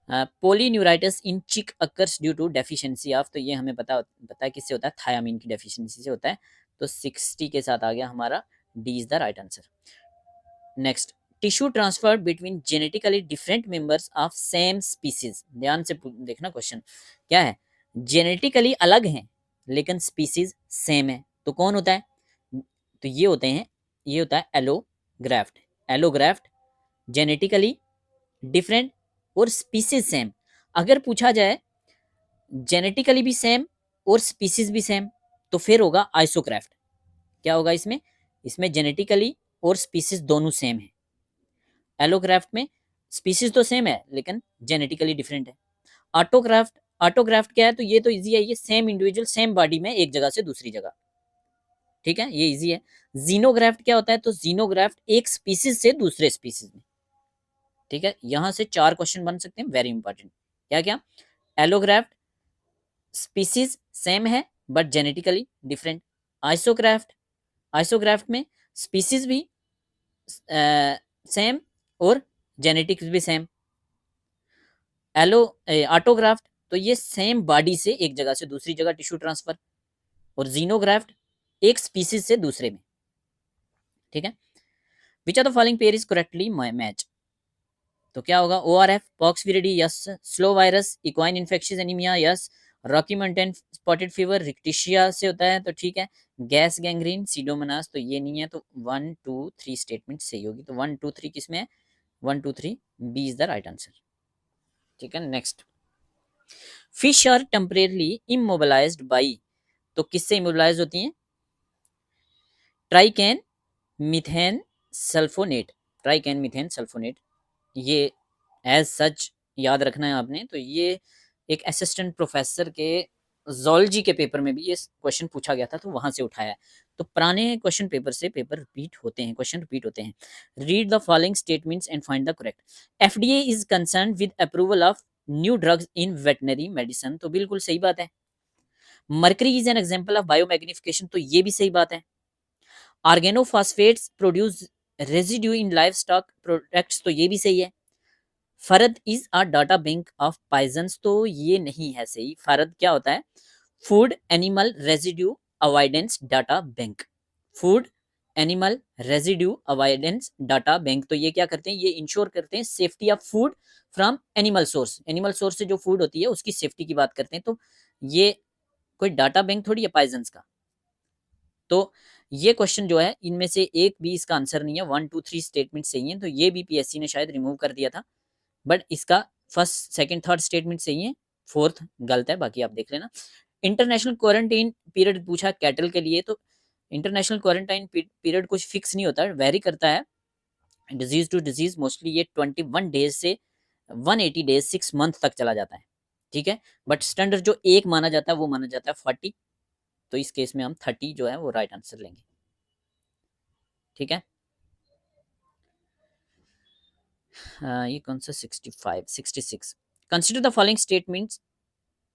polyneuritis in chick occurs due to deficiency of, तो ये हमें पता है किससे होता है, थायामीन की डेफिशिएंसी से होता है। तो 60 के साथ आ गया हमारा D is the right answer. Next, tissue transfer between genetically different members of same species, ध्यान से देखना क्वेश्चन क्या है, जेनेटिकली अलग हैं लेकिन स्पीसीज सेम है, तो कौन होता है, तो ये होते हैं, ये होता है एलोग्राफ्ट। एलोग्राफ्ट जेनेटिकली डिफरेंट और स्पीसीज सेम। अगर पूछा जाए जेनेटिकली भी सेम और स्पीसीज भी सेम, तो फिर होगा आइसोक्राफ्ट। क्या होगा इसमें, इसमें जेनेटिकली और स्पीसीज दोनों सेम है। एलोग्राफ्ट में स्पीसीज तो सेम है लेकिन जेनेटिकली डिफरेंट है। ऑटोग्राफ्ट, ऑटोग्राफ्ट क्या है, तो ये तो इजी है, ये सेम इंडिविजुअल सेम बॉडी में एक जगह से दूसरी जगह। ठीक है, ये इजी है। जीनोग्राफ्ट क्या होता है, तो जीनोग्राफ्ट एक स्पीसीज से दूसरे स्पीसीज में। ठीक है, यहां से 4 क्वेश्चन बन सकते हैं, वेरी इंपॉर्टेंट। क्या क्या, एलोग्राफ्ट स्पीसीज सेम है but genetically different. Isograft, isograft में स्पीसीज भी सेम और जेनेटिक्स भी सेम। एलो ऑटोग्राफ्ट, तो ये सेम बॉडी से एक जगह से दूसरी जगह टिश्यू ट्रांसफर। और जीनोग्राफ्ट एक स्पीसीज से दूसरे में। ठीक है, which are the following pair is correctly match, तो क्या होगा, ORF poxviridae yes, slow virus equine infectious anaemia yes, Rocky Mountain spotted fever rickettsia से होता है, तो ठीक है। गैस गैंग्रीन सीडोमोनास, तो ये नहीं है, तो 1 2 3 स्टेटमेंट सही होगी। तो 1 2 3 किसमें है, 1 2 3 B is the right answer. ठीक है, next, fish are temporarily immobilized by, तो किससे इमोबिलाइज होती हैं, tricaine methane sulphonate. Tricaine methane sulphonate, ये एज सच याद रखना है आपने। तो ये एक असिस्टेंट प्रोफेसर के जोलॉजी के पेपर में भी ये क्वेश्चन पूछा गया था, तो वहां से उठाया है। तो पुराने क्वेश्चन पेपर से पेपर रिपीट होते हैं, क्वेश्चन रिपीट होते हैं। Read the following statements and find the correct. FDA is concern with approval of new drugs in veterinary medicine, तो बिल्कुल सही बात है। Mercury is an example of biomagnification, तो ये भी सही बात है। Organophosphates produce residue in livestock products, तो ये भी सही है। FARAD is a data bank of पाइजन्स, तो ये नहीं है सही। फरद क्या होता है, food animal residue avoidance data bank. Food animal residue avoidance data bank, तो ये क्या करते हैं, ये इंश्योर करते हैं safety of food from animal source. Animal source से जो फूड होती है उसकी सेफ्टी की बात करते हैं। तो ये कोई डाटा बैंक थोड़ी है पाइजन्स का। तो ये क्वेश्चन जो है इनमें से एक भी इसका आंसर नहीं है। 1 2 3 स्टेटमेंट सही है, तो ये भी PSC ने शायद रिमूव कर दिया था, बट इसका फर्स्ट सेकंड थर्ड स्टेटमेंट सही है, फोर्थ गलत है, बाकी आप देख लेना। इंटरनेशनल क्वारंटाइन पीरियड पूछा कैटल के लिए, तो इंटरनेशनल क्वारंटाइन पीरियड कुछ फिक्स नहीं होता, वेरी करता है डिजीज टू डिजीज। मोस्टली ये 21 डेज से 180 डेज 6 मंथ तक चला जाता है। ठीक है, बट स्टैंडर्ड जो एक माना जाता है वो माना जाता है 40, तो इस केस में हम 30 जो है वो राइट आंसर लेंगे। ठीक है, ये कौन सा 65 66, consider the following statements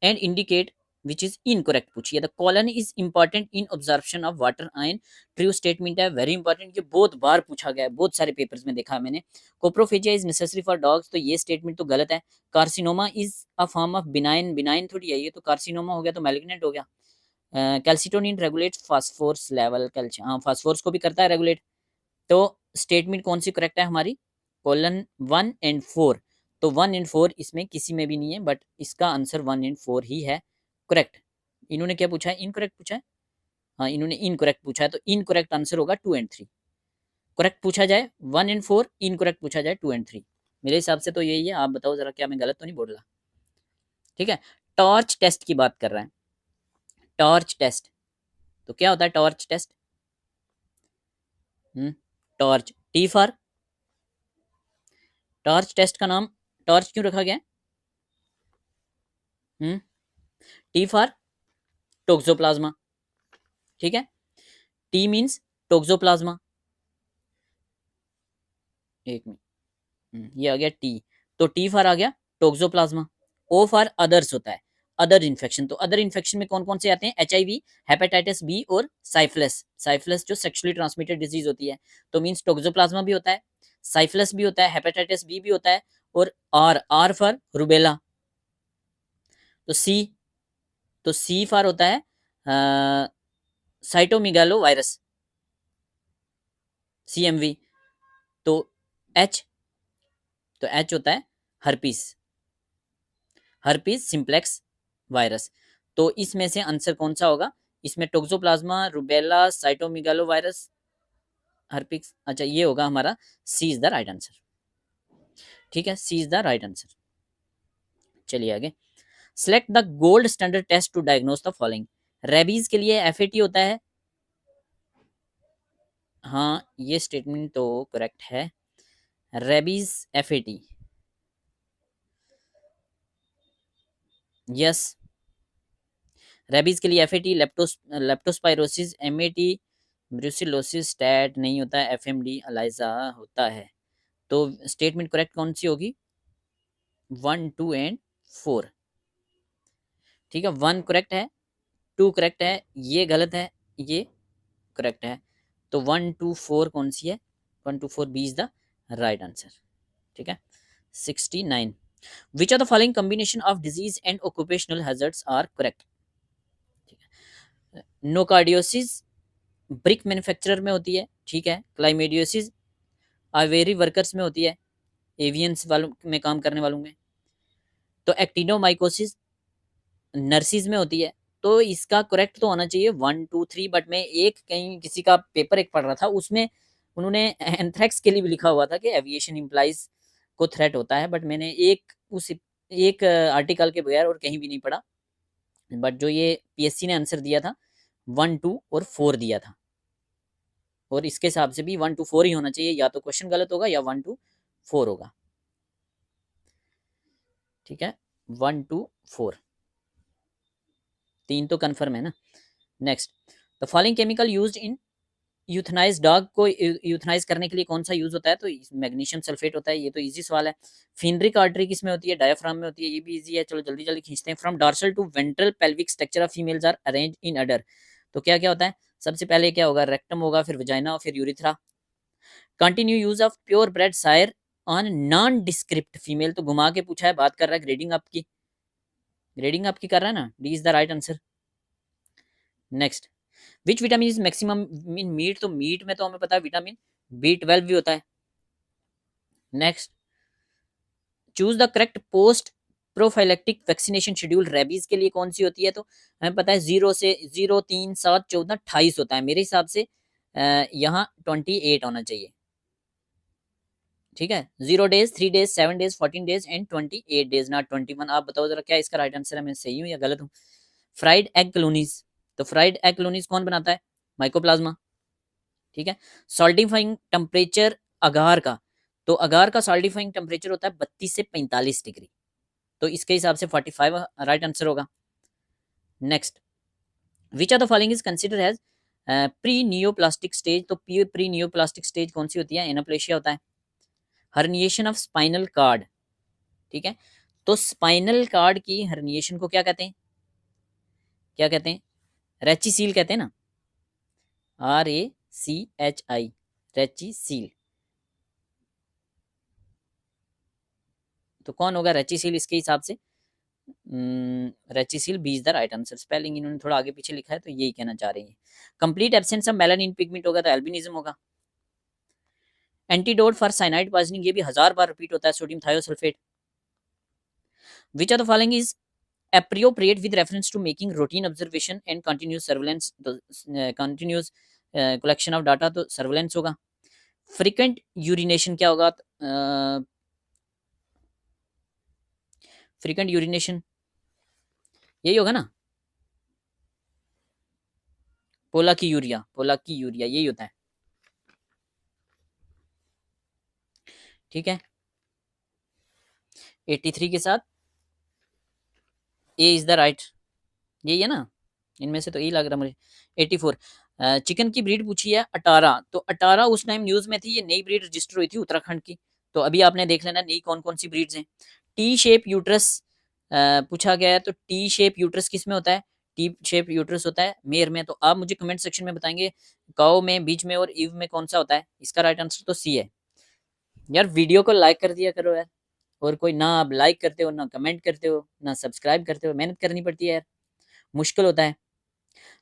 and indicate which is incorrect पूछिए। The colon is important in observation of water ion, true statement है, वेरी इंपॉर्टेंट, ये बहुत बार पूछा गया है, बहुत सारे पेपर्स में देखा है मैंने। कोप्रोफेजिया इज नेसेसरी फॉर डॉग्स, तो ये स्टेटमेंट तो गलत है। Carcinoma is a form of benign, benign थोड़ी है ये, तो कार्सिनोमा हो गया तो मैलिग्नेंट हो गया। Calcitonin regulate phosphorus level, calcium हाँ फास्फोरस को भी करता है रेगुलेट। तो स्टेटमेंट कौन सी करेक्ट है हमारी, कॉलन 1 एंड 4, तो 1 एंड 4 इसमें किसी में भी नहीं है, बट इसका आंसर 1 एंड 4 ही है करेक्ट। इन्होंने क्या पूछा है, इनकरेक्ट पूछा है, हाँ इन्होंने इनकरेक्ट पूछा है, तो इनकरेक्ट आंसर होगा 2 एंड 3। करेक्ट पूछा जाए 1 एंड 4, इनकरेक्ट पूछा जाए 2 एंड 3। मेरे हिसाब से तो यही है, आप बताओ जरा क्या मैं गलत तो नहीं बोल रहा। ठीक है, टॉर्च टेस्ट की बात कर रहे हैं। टॉर्च टेस्ट, तो क्या होता है torch test? Torch, T for torch test का नाम टॉर्च क्यों रखा गया है? T for toxoplasma. ठीक है, टी मीन्स टोक्सोप्लाज्मा। एक मिनट, ये आ गया टी, तो टी फॉर आ गया टोक्सोप्लाज्मा। ओ फॉर अदर्स होता है, अदर इन्फेक्शन। तो अदर इन्फेक्शन में कौन कौन से आते हैं? HIV, हेपेटाइटिस बी और साइफिलिस। साइफिलिस जो सेक्सुअली ट्रांसमिटेड डिजीज होती है, तो मीन्स टोक्सोप्लाज्मा भी होता है, साइफिलिस भी होता है, हेपेटाइटिस बी भी होता है, और आर फॉर रूबेला। तो सी, तो सी फॉर होता है साइटोमिगालो वायरस, CMV। तो एच, तो एच होता है हर्पीस, हर्पीस सिंप्लेक्स वायरस। तो इसमें से आंसर कौन सा होगा? इसमें toxoplasma, rubella, cytomegalo virus, herpes, अच्छा ये होगा हमारा, C is the right answer. ठीक है, C is the right answer. चलिए आगे। Select the gold standard test to diagnose the following. Rabies के लिए FAT होता है। हाँ, ये स्टेटमेंट तो करेक्ट है। Rabies FAT, yes. रेबीज के लिए FAT, leptospirosis, MAT, brucellosis, stat नहीं होता है, FMD, अलाइजा होता है। तो स्टेटमेंट करेक्ट कौन सी होगी? 1, 2 एंड 4। ठीक है, 1 करेक्ट है, 2 करेक्ट है, ये गलत है, ये करेक्ट है। तो 1, 2, 4 कौन सी है? 1, 2, 4 B is the right answer. ठीक है, 69। Which are the following combination of disease and occupational hazards are correct? Nocardiosis brick manufacturer में होती है। ठीक है, क्लाइमेडियोसिस आवेरी वर्कर्स में होती है, एवियंस वालों में काम करने वालों में। तो एक्टिनोमाइकोसिस नर्सिस में होती है। तो इसका करेक्ट तो होना चाहिए 1, 2, 3, बट मैं एक कहीं किसी का पेपर एक पढ़ रहा था, उसमें उन्होंने एंथ्रेक्स के लिए भी लिखा हुआ था कि एविएशन इम्प्लाइज को थ्रेट होता है, बट मैंने एक आर्टिकल के बगैर और कहीं भी नहीं पढ़ा। बट जो ये PSC ने आंसर दिया था 1, 2 और 4 दिया था, और इसके हिसाब से भी 1, 2, 4 ही होना चाहिए, या तो क्वेश्चन गलत होगा या 1, 2, 4 होगा। ठीक है, 1, 2, 4, 3 तो कन्फर्म है ना। Next, the following chemical used in euthanize dog को यूथनाइज करने के लिए कौन सा यूज होता है? तो मैग्नीशियम सल्फेट होता है, ये तो इजी सवाल है। फिनरिक आर्टरी किस में होती है? डायफ्राम में होती है, ये भी इजी है। चलो जल्दी जल्दी खींचते हैं। From dorsal to ventral pelvic structure of females are arrange in order. तो क्या क्या होता है? सबसे पहले क्या होगा? रेक्टम होगा, फिर वजाइना, फिर urethra. Continue use of pure bred sire on non descript female, तो घुमा के पूछा है, बात कर रहा है ग्रेडिंग आपकी, ग्रेडिंग आपकी कर रहा है ना। D is the right answer. Next, which vitamin is maximum in meat? तो मीट में तो हमें पता है विटामिन B12 भी होता है। Next, choose the correct post prophylactic vaccination schedule. Rabies के लिए कौन सी होती है? तो हमें पता है 0 से 0, 3, 7, 14, 28 होता है। मेरे हिसाब से यहाँ 28 होना चाहिए। ठीक है, 0 days, 3 days, 7 days, 14 days and 28 days, not 21। आप बताओ जरा क्या इसका राइट आंसर है, मैं सही हूँ या गलत हूँ? फ्राइड एग कॉलोनीज, तो फ्राइड एग कॉलोनीज कौन बनाता है? माइकोप्लाज्मा। ठीक है, सॉल्टिफाइंग टेम्परेचर अगार का, तो अगार का सॉल्टिफाइंग टेम्परेचर होता है 32 से 45 डिग्री, तो इसके हिसाब से 45 राइट आंसर होगा। Next, which are the following is consider as pre neoplastic stage? तो प्री नियोप्लास्टिक स्टेज कौन सी होती है? एनाप्लेशिया होता है। हर्निएशन ऑफ स्पाइनल कार्ड, ठीक है, तो स्पाइनल कार्ड की हर्निएशन को क्या कहते हैं? क्या कहते हैं? रेचिसील कहते हैं ना, RACHI, रेचिसील। तो कौन होगा रेचिसील इसके हिसाब से? रेचिसील B is the right answer. Spelling इन्होंने थोड़ा आगे पीछे लिखा है, तो यही कहना चाह रहे हैं। Complete absence of melanin pigment होगा तो एल्बिनिज्म होगा। एंटीडोट फॉर साइनाइड पॉइजनिंग, ये भी 1000 बार रिपीट होता है, sodium thiosulphate. Which are the following is appropriate with reference to making routine observation and continuous surveillance? तो continuous collection of data, तो surveillance होगा। फ्रीक्वेंट यूरिनेशन क्या होगा? फ्रीक्वेंट यूरिनेशन यही होगा ना, पोलाकी यूरिया यही होता है। ठीक है, 83 के साथ ए इज द राइट, यही है ना, इनमें से तो यही लग रहा मुझे। 84। चिकन की ब्रीड पूछी है 18, तो 18 उस टाइम न्यूज में थी, ये नई ब्रीड रजिस्टर हुई थी उत्तराखंड की। तो अभी आपने देख लेना नई कौन कौन सी ब्रीड्स हैं। टी शेप यूट्रस पूछा गया है, तो टी शेप यूट्रस किस में होता है? टी शेप यूट्रस होता है मेयर में। तो आप मुझे कमेंट सेक्शन में बताएंगे काऊ में, बीच में और ईव में कौन सा होता है? इसका राइट आंसर तो सी है। यार वीडियो को लाइक कर दिया करो यार, और कोई ना आप लाइक करते हो, ना कमेंट करते हो, ना सब्सक्राइब करते हो। मेहनत करनी पड़ती है यार, मुश्किल होता है।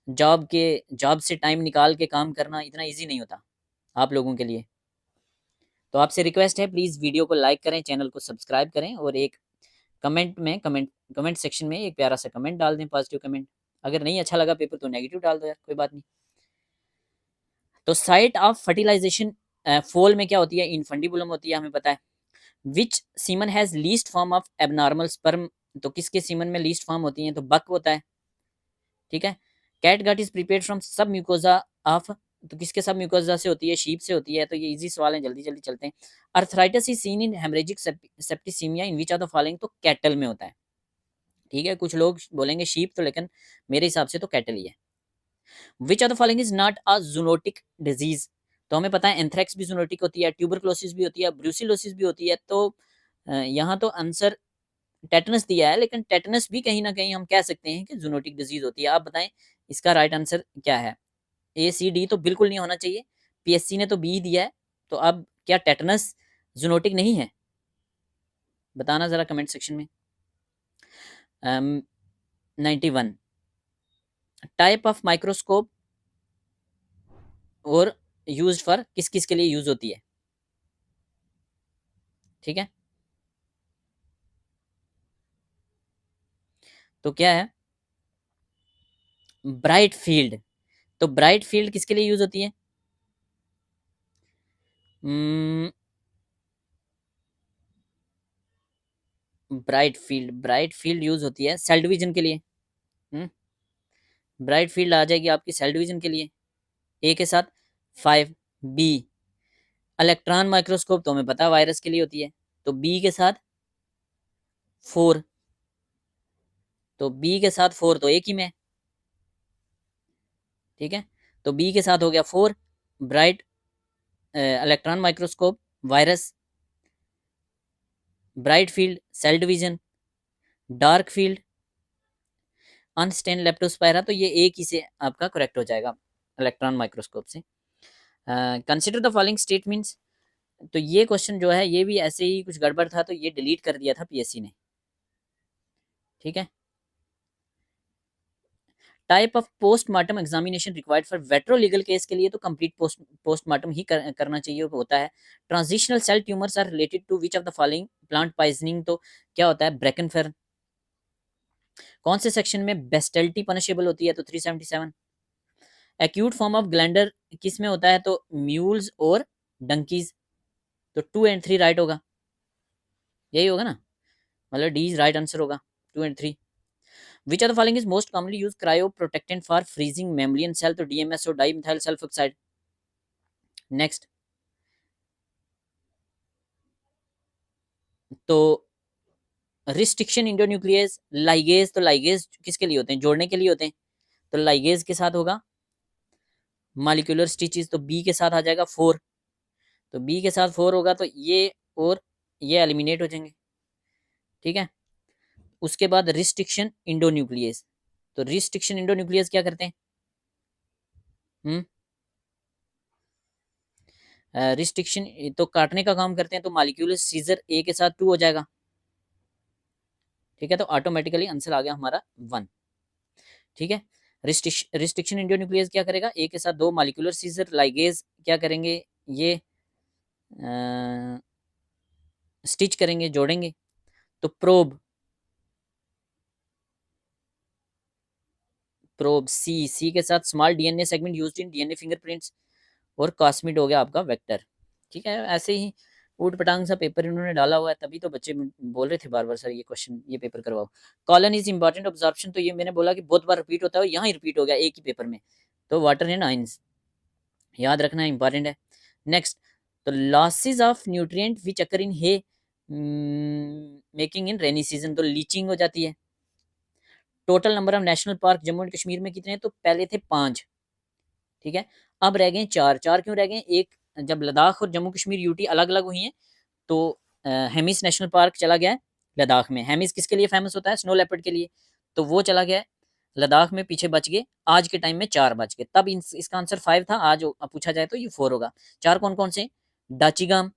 जॉब से टाइम निकाल के काम करना इतना इजी नहीं होता आप लोगों के लिए। तो आपसे रिक्वेस्ट है, प्लीज़ वीडियो को लाइक करें, चैनल को सब्सक्राइब करें, और एक कमेंट सेक्शन में एक प्यारा सा कमेंट डाल दें, पॉजिटिव कमेंट। अगर नहीं अच्छा लगा पेपर तो नेगेटिव डाल दो यार, कोई बात नहीं। तो साइट ऑफ फर्टिलाइजेशन फोल में क्या होती है? इनफंडिबुलम होती है, हमें पता है। Which semen has least form of abnormal sperm, तो किसके सीमन में लीस्ट फॉर्म होती है? तो बक होता है। ठीक है। Cat gut is prepared from sub mucosa of, तो किसके सब म्यूकोजा से होती है? शीप से होती है। तो ये इजी सवाल है, जल्दी जल्दी चलते हैं। Arthritis is seen in haemorrhagic septicaemia in which are the following, तो कैटल में होता है। ठीक है, कुछ लोग बोलेंगे शीप, तो लेकिन मेरे हिसाब से तो कैटल ही है। Which are the following is not a zoonotic disease, तो हमें पता है एंथ्रेक्स भी जूनोटिक होती है, ट्यूबरक्लोसिस भी होती है, ब्रूसिलोसिस भी होती है। तो यहाँ तो आंसर टेटनस दिया है, लेकिन टेटनस भी कहीं ना कहीं हम कह सकते हैं कि जूनोटिक डिजीज होती है। आप बताएं इसका राइट आंसर क्या है? ए सी डी तो बिल्कुल नहीं होना चाहिए, पीएससी ने तो बी दिया है। तो अब क्या टेटनस जूनोटिक नहीं है? बताना जरा कमेंट सेक्शन में। 91। टाइप ऑफ माइक्रोस्कोप और यूज फॉर किस किस के लिए यूज होती है? ठीक है, तो क्या है? Bright field. तो ब्राइट फील्ड किसके लिए यूज होती है? ब्राइट फील्ड यूज होती है सेल डिवीजन के लिए। ब्राइट फील्ड आ जाएगी आपकी सेल डिवीजन के लिए। ए के साथ 5। बी इलेक्ट्रॉन माइक्रोस्कोप, तो हमें पता वायरस के लिए होती है। तो बी के साथ 4, तो बी के साथ 4 तो एक ही में। ठीक है, तो बी के साथ हो गया 4। Bright electron microscope, virus, bright field cell division, dark field unstain leptospira. तो ये एक ही से आपका करेक्ट हो जाएगा इलेक्ट्रॉन माइक्रोस्कोप से। कंसिडर द फॉलोइंग स्टेटमेंट्स, तो ये क्वेश्चन जो है ये भी ऐसे ही कुछ गड़बड़ था, तो ये डिलीट कर दिया था पीएससी ने। ठीक है। Type of postmortem examination required for veterolegal case के लिए तो कंप्लीट पोस्टमार्टम ही करना चाहिए होता है। Transitional cell tumours are related to which of the following? Plant poisoning, तो क्या होता है? ब्रेकनफेर। कौन से सेक्शन में बेस्टेलिटी पनिशेबल होती है? तो 377। एक्यूट फॉर्म ऑफ ग्लैंडर किस में होता है? तो म्यूल्स और डंकीज। तो 2 एंड 3 राइट होगा, यही होगा ना, मतलब डी राइट आंसर होगा 2 and 3। Which are the following is most commonly use cryo protectant for freezing membrane cell? तो डीएमएस और डाई मिथाइल सल्फोक्साइड। नेक्स्ट, तो रिस्ट्रिक्शन इंडोन्यूक्लियस लाइगेज, तो लाइगेज किसके लिए होते हैं? जोड़ने के लिए होते हैं। तो लाइगेज के साथ होगा मॉलिक्यूलर स्टिचेस, तो बी के साथ आ जाएगा 4। तो बी के साथ 4 होगा, तो ये और ये एलिमिनेट हो जाएंगे। ठीक है, उसके बाद रिस्ट्रिक्शन इंडोन्यूक्लियस, तो रिस्ट्रिक्शन इंडोन्यूक्लियस क्या करते हैं? रिस्ट्रिक्शन तो काटने का काम करते हैं, तो मॉलिक्यूलर सीजर ए के साथ 2 हो जाएगा। ठीक है, तो ऑटोमेटिकली आंसर आ गया हमारा 1। ठीक है, रिस्ट्रिक्शन इंडोन्यूक्लियस क्या करेगा? ए के साथ 2 मॉलिक्यूलर सीजर, लाइगेज क्या करेंगे? ये स्टिच करेंगे, जोड़ेंगे। तो प्रोब प्रोब सी के साथ small DNA segment used in DNA fingerprints, और कॉस्मिड हो गया आपका वेक्टर। ठीक है, ऐसे ही ऊट पटांग सा पेपर इन्होंने डाला हुआ है, तभी तो बच्चे बोल रहे थे बार बार सर ये क्वेश्चन ये पेपर करवाओ। कॉलन इज इंपॉर्टेंट ऑब्जॉर्प्शन, तो ये मैंने बोला कि बहुत बार रिपीट होता है, यहाँ ही रिपीट हो गया एक ही पेपर में, तो वाटर एंड आइंस याद रखना इंपॉर्टेंट है। नेक्स्ट, तो losses of nutrient which occur in hay making in rainy season, तो लीचिंग हो जाती है। Total number of national park Jammu and Kashmir में कितने, तो पहले थे 5, ठीक है, अब रह गए 4। 4 क्यों रह गए, एक जब लद्दाख और जम्मू कश्मीर यूटी अलग अलग हुई हैं तो हेमिस नेशनल पार्क चला गया है लद्दाख में। हेमिस किसके लिए फेमस होता है, स्नो लेपर्ड के लिए, तो वो चला गया है लद्दाख में, पीछे बच गए आज के टाइम में 4 बच गए, तब इसका आंसर 5 था, आज पूछा जाए तो ये 4 होगा। 4 कौन कौन से, डाचीगाम,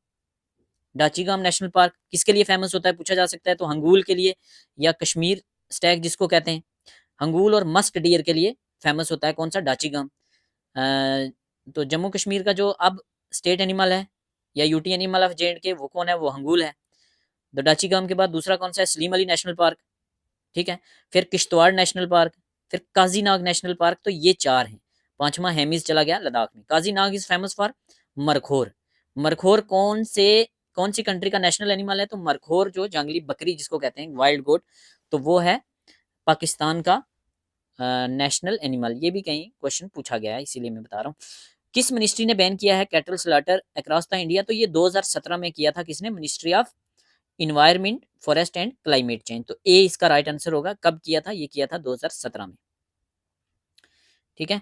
डाचीगाम नेशनल पार्क किसके लिए फेमस होता है पूछा जा सकता है, तो हंगूल के लिए, या कश्मीर स्टैग जिसको कहते हैं, हंगूल और मस्क डियर के लिए फेमस होता है कौन सा, डाचीगाम। तो जम्मू कश्मीर का जो अब स्टेट एनिमल है या यूटी एनिमल ऑफ जे वो कौन है, वो हंगूल है। तो डाचीगाम के बाद दूसरा कौन सा है, सलीम अली नेशनल पार्क, ठीक है, फिर किश्तवाड़ नेशनल पार्क, फिर काजीनाग नेशनल पार्क, तो ये 4 हैं। 5वां हेमिस चला गया लद्दाख में। Kazinag is famous for markhor. Markhor कौन सी कंट्री का नेशनल एनिमल है, तो मरखोर जो जंगली बकरी जिसको कहते हैं वाइल्ड गोट, तो वो है पाकिस्तान का नेशनल एनिमल। ये भी कहीं क्वेश्चन पूछा गया है इसीलिए मैं बता रहा हूँ। किस मिनिस्ट्री ने बैन किया है cattle slaughter across the India, तो ये 2017 में किया था, किसने, ministry of environment forest and climate change, तो ए इसका राइट आंसर होगा। कब किया था, ये किया था 2017 में, ठीक है।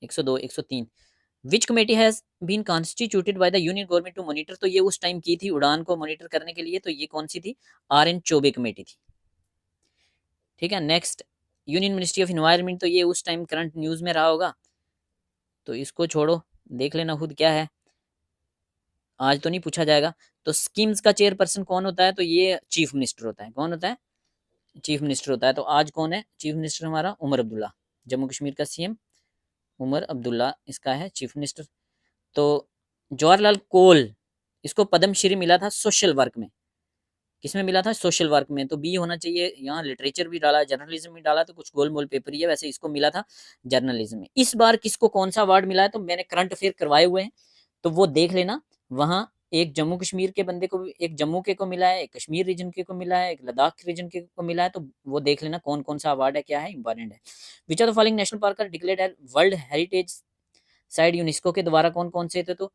102 103, which committee has been constituted by the union government to monitor, तो ये उस टाइम की थी उड़ान को मॉनिटर करने के लिए, तो ये कौन सी थी, RN चौबे कमेटी थी, ठीक है। Next, union ministry of environment, तो ये उस टाइम करंट न्यूज में रहा होगा, तो इसको छोड़ो, देख लेना खुद क्या है, आज तो नहीं पूछा जाएगा। तो स्कीम्स का चेयरपर्सन कौन होता है, तो ये चीफ मिनिस्टर होता है। कौन होता है, चीफ मिनिस्टर होता है। तो आज कौन है चीफ मिनिस्टर हमारा, उमर अब्दुल्ला, जम्मू कश्मीर का CM उमर अब्दुल्ला इसका है चीफ मिनिस्टर। तो जवाहरलाल कोल, इसको पद्मश्री मिला था सोशल वर्क में, किसमें मिला था, सोशल वर्क में, तो बी होना चाहिए। यहाँ लिटरेचर भी डाला, जर्नलिज्म भी डाला, तो कुछ गोल मोल पेपर ही है, वैसे इसको मिला था जर्नलिज्म में। इस बार किसको कौन सा अवार्ड मिला है, तो मैंने करंट अफेयर करवाए हुए हैं, तो वो देख लेना। वहाँ एक जम्मू कश्मीर के बंदे को, एक जम्मू के को मिला है, एक कश्मीर रीजन के को मिला है, एक लद्दाख रीजन के को मिला है, तो वो देख लेना कौन कौन सा अवार्ड है, क्या है, इंपॉर्टेंट है। Which are the following national park are declared as world heritage site UNESCO के द्वारा, कौन कौन से थे, तो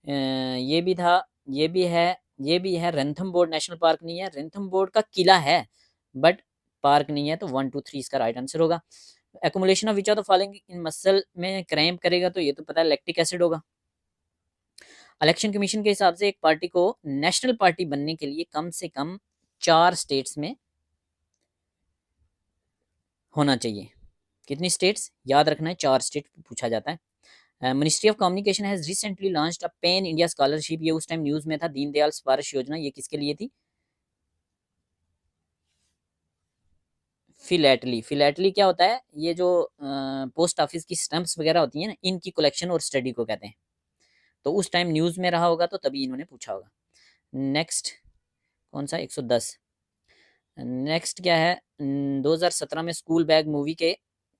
ये भी था, ये भी है, ये भी है। रंथम नेशनल पार्क नहीं है, रंथम का किला है बट पार्क नहीं है, तो 1 2 3 इसका राइट आंसर होगा। Accumulation of which of the following in muscle में क्रैम्प करेगा, तो ये तो पता है लैक्टिक एसिड होगा। इलेक्शन कमीशन के हिसाब से एक पार्टी को नेशनल पार्टी बनने के लिए कम से कम 4 स्टेट्स में होना चाहिए। कितनी स्टेट्स याद रखना है, 4 स्टेट पूछा जाता है। Ministry of communication has recently launched a pan India scholarship, ये उस टाइम न्यूज में था, दीनदयाल स्पारश योजना, ये किसके लिए थी, फिलैटली। फिलैटली क्या होता है, ये जो पोस्ट ऑफिस की स्टैंप्स वगैरह होती हैं ना, इनकी कलेक्शन और स्टडी को कहते हैं, तो उस टाइम न्यूज में रहा होगा, तो तभी इन्होंने पूछा होगा। नेक्स्ट कौन सा, 110, नेक्स्ट क्या है, 2017 में स्कूल बैग मूवी के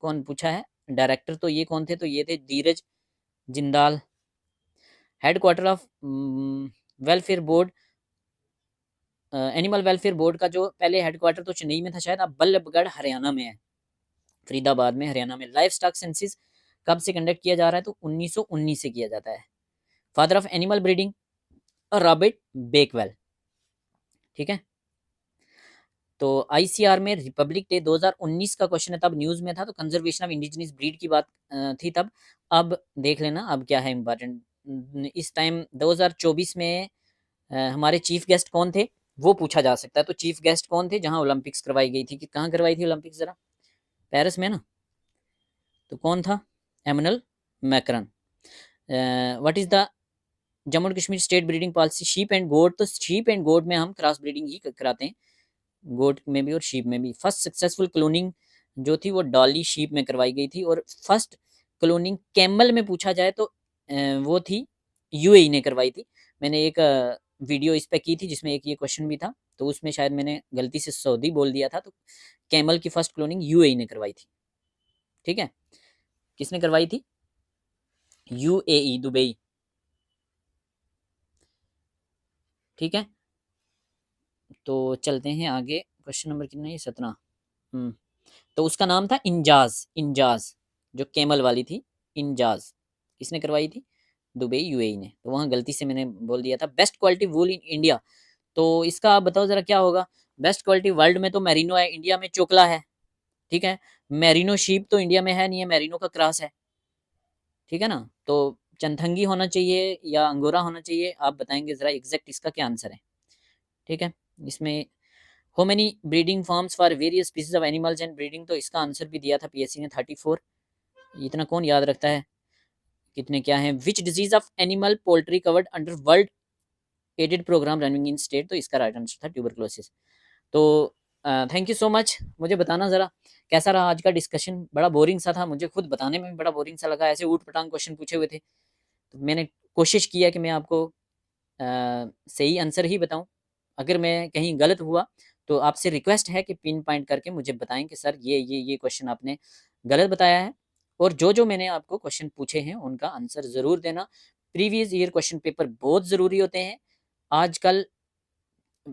कौन पूछा है डायरेक्टर, तो ये कौन थे, तो ये थे Dheeraj Jindal. Headquarter of welfare board, animal welfare board का जो पहले हेडक्वार्टर तो चेन्नई में था शायद, अब बल्लभगढ़ हरियाणा में है, फरीदाबाद में, हरियाणा में। लाइफ स्टॉक सेंसिस कब से कंडक्ट किया जा रहा है, तो 1919 से किया जाता है। Father of animal breeding, Robert Bakewell, ठीक है। तो ICR में रिपब्लिक डे 2019 का क्वेश्चन है, तब न्यूज में था, तो कंजर्वेशन ऑफ इंडिजिनियस ब्रीड की बात थी तब। अब देख लेना अब क्या है इंपॉर्टेंट, इस टाइम 2024 में हमारे चीफ गेस्ट कौन थे, वो पूछा जा सकता है। तो चीफ गेस्ट कौन थे, जहां ओलंपिक्स करवाई गई थी, कि कहाँ करवाई थी ओलंपिक्स, जरा पेरिस में ना, तो कौन था, Emmanuel Macron. What is the Jammu and Kashmir state breeding policy, sheep and goat, तो शीप एंड गोट में हम क्रॉस ब्रीडिंग ही कराते हैं, गोट में भी और शीप में भी। फर्स्ट सक्सेसफुल क्लोनिंग जो थी वो डॉली शीप में करवाई गई थी, और फर्स्ट क्लोनिंग कैमल में पूछा जाए तो वो थी UAE ने करवाई थी। मैंने एक वीडियो इस पे की थी जिसमें एक ये क्वेश्चन भी था, तो उसमें शायद मैंने गलती से सऊदी बोल दिया था, तो कैमल की फर्स्ट क्लोनिंग UAE ने करवाई थी, ठीक है। किसने करवाई थी, UAE, दुबई। ठीक है, तो चलते हैं आगे। क्वेश्चन नंबर कितना है, 17। तो उसका नाम था इंजाज, इंजाज जो केमल वाली थी, इंजाज किसने करवाई थी, दुबई यूएई ने। तो वहाँ गलती से मैंने बोल दिया था। Best quality wool in India, तो इसका आप बताओ जरा क्या होगा। बेस्ट क्वालिटी वर्ल्ड में तो मेरिनो है, इंडिया में चोकला है। ठीक है, मेरिनो शीप तो इंडिया में है नहीं है, मेरिनो का क्रॉस है। ठीक है ना, तो चंथंगी होना चाहिए या अंगोरा होना चाहिए, आप बताएंगे जरा एग्जैक्ट इसका क्या आंसर है। ठीक है, इसमें how many breeding farms for various species of animals and breeding, तो इसका आंसर भी दिया था पीएससी ने 34। इतना कौन याद रखता है कितने क्या है। Which disease of animal poultry covered under world aided programme running in state, तो इसका राइट आंसर था ट्यूबरक्लोसिस। तो थैंक यू सो मच। मुझे बताना ज़रा कैसा रहा आज का डिस्कशन। बड़ा बोरिंग सा था, मुझे खुद बताने में भी बड़ा बोरिंग सा लगा, ऐसे ऊट पटांग क्वेश्चन पूछे हुए थे। तो मैंने कोशिश किया कि मैं आपको सही आंसर ही बताऊं। अगर मैं कहीं गलत हुआ तो आपसे रिक्वेस्ट है कि पिन पॉइंट करके मुझे बताएं कि सर ये क्वेश्चन आपने गलत बताया है। और जो जो मैंने आपको क्वेश्चन पूछे हैं उनका आंसर ज़रूर देना। प्रीवियस ईयर क्वेश्चन पेपर बहुत ज़रूरी होते हैं। आजकल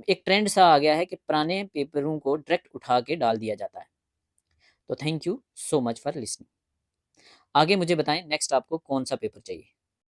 एक ट्रेंड सा आ गया है कि पुराने पेपरों को डायरेक्ट उठा के डाल दिया जाता है। तो thank you so much for listening. आगे मुझे बताएं नेक्स्ट आपको कौन सा पेपर चाहिए।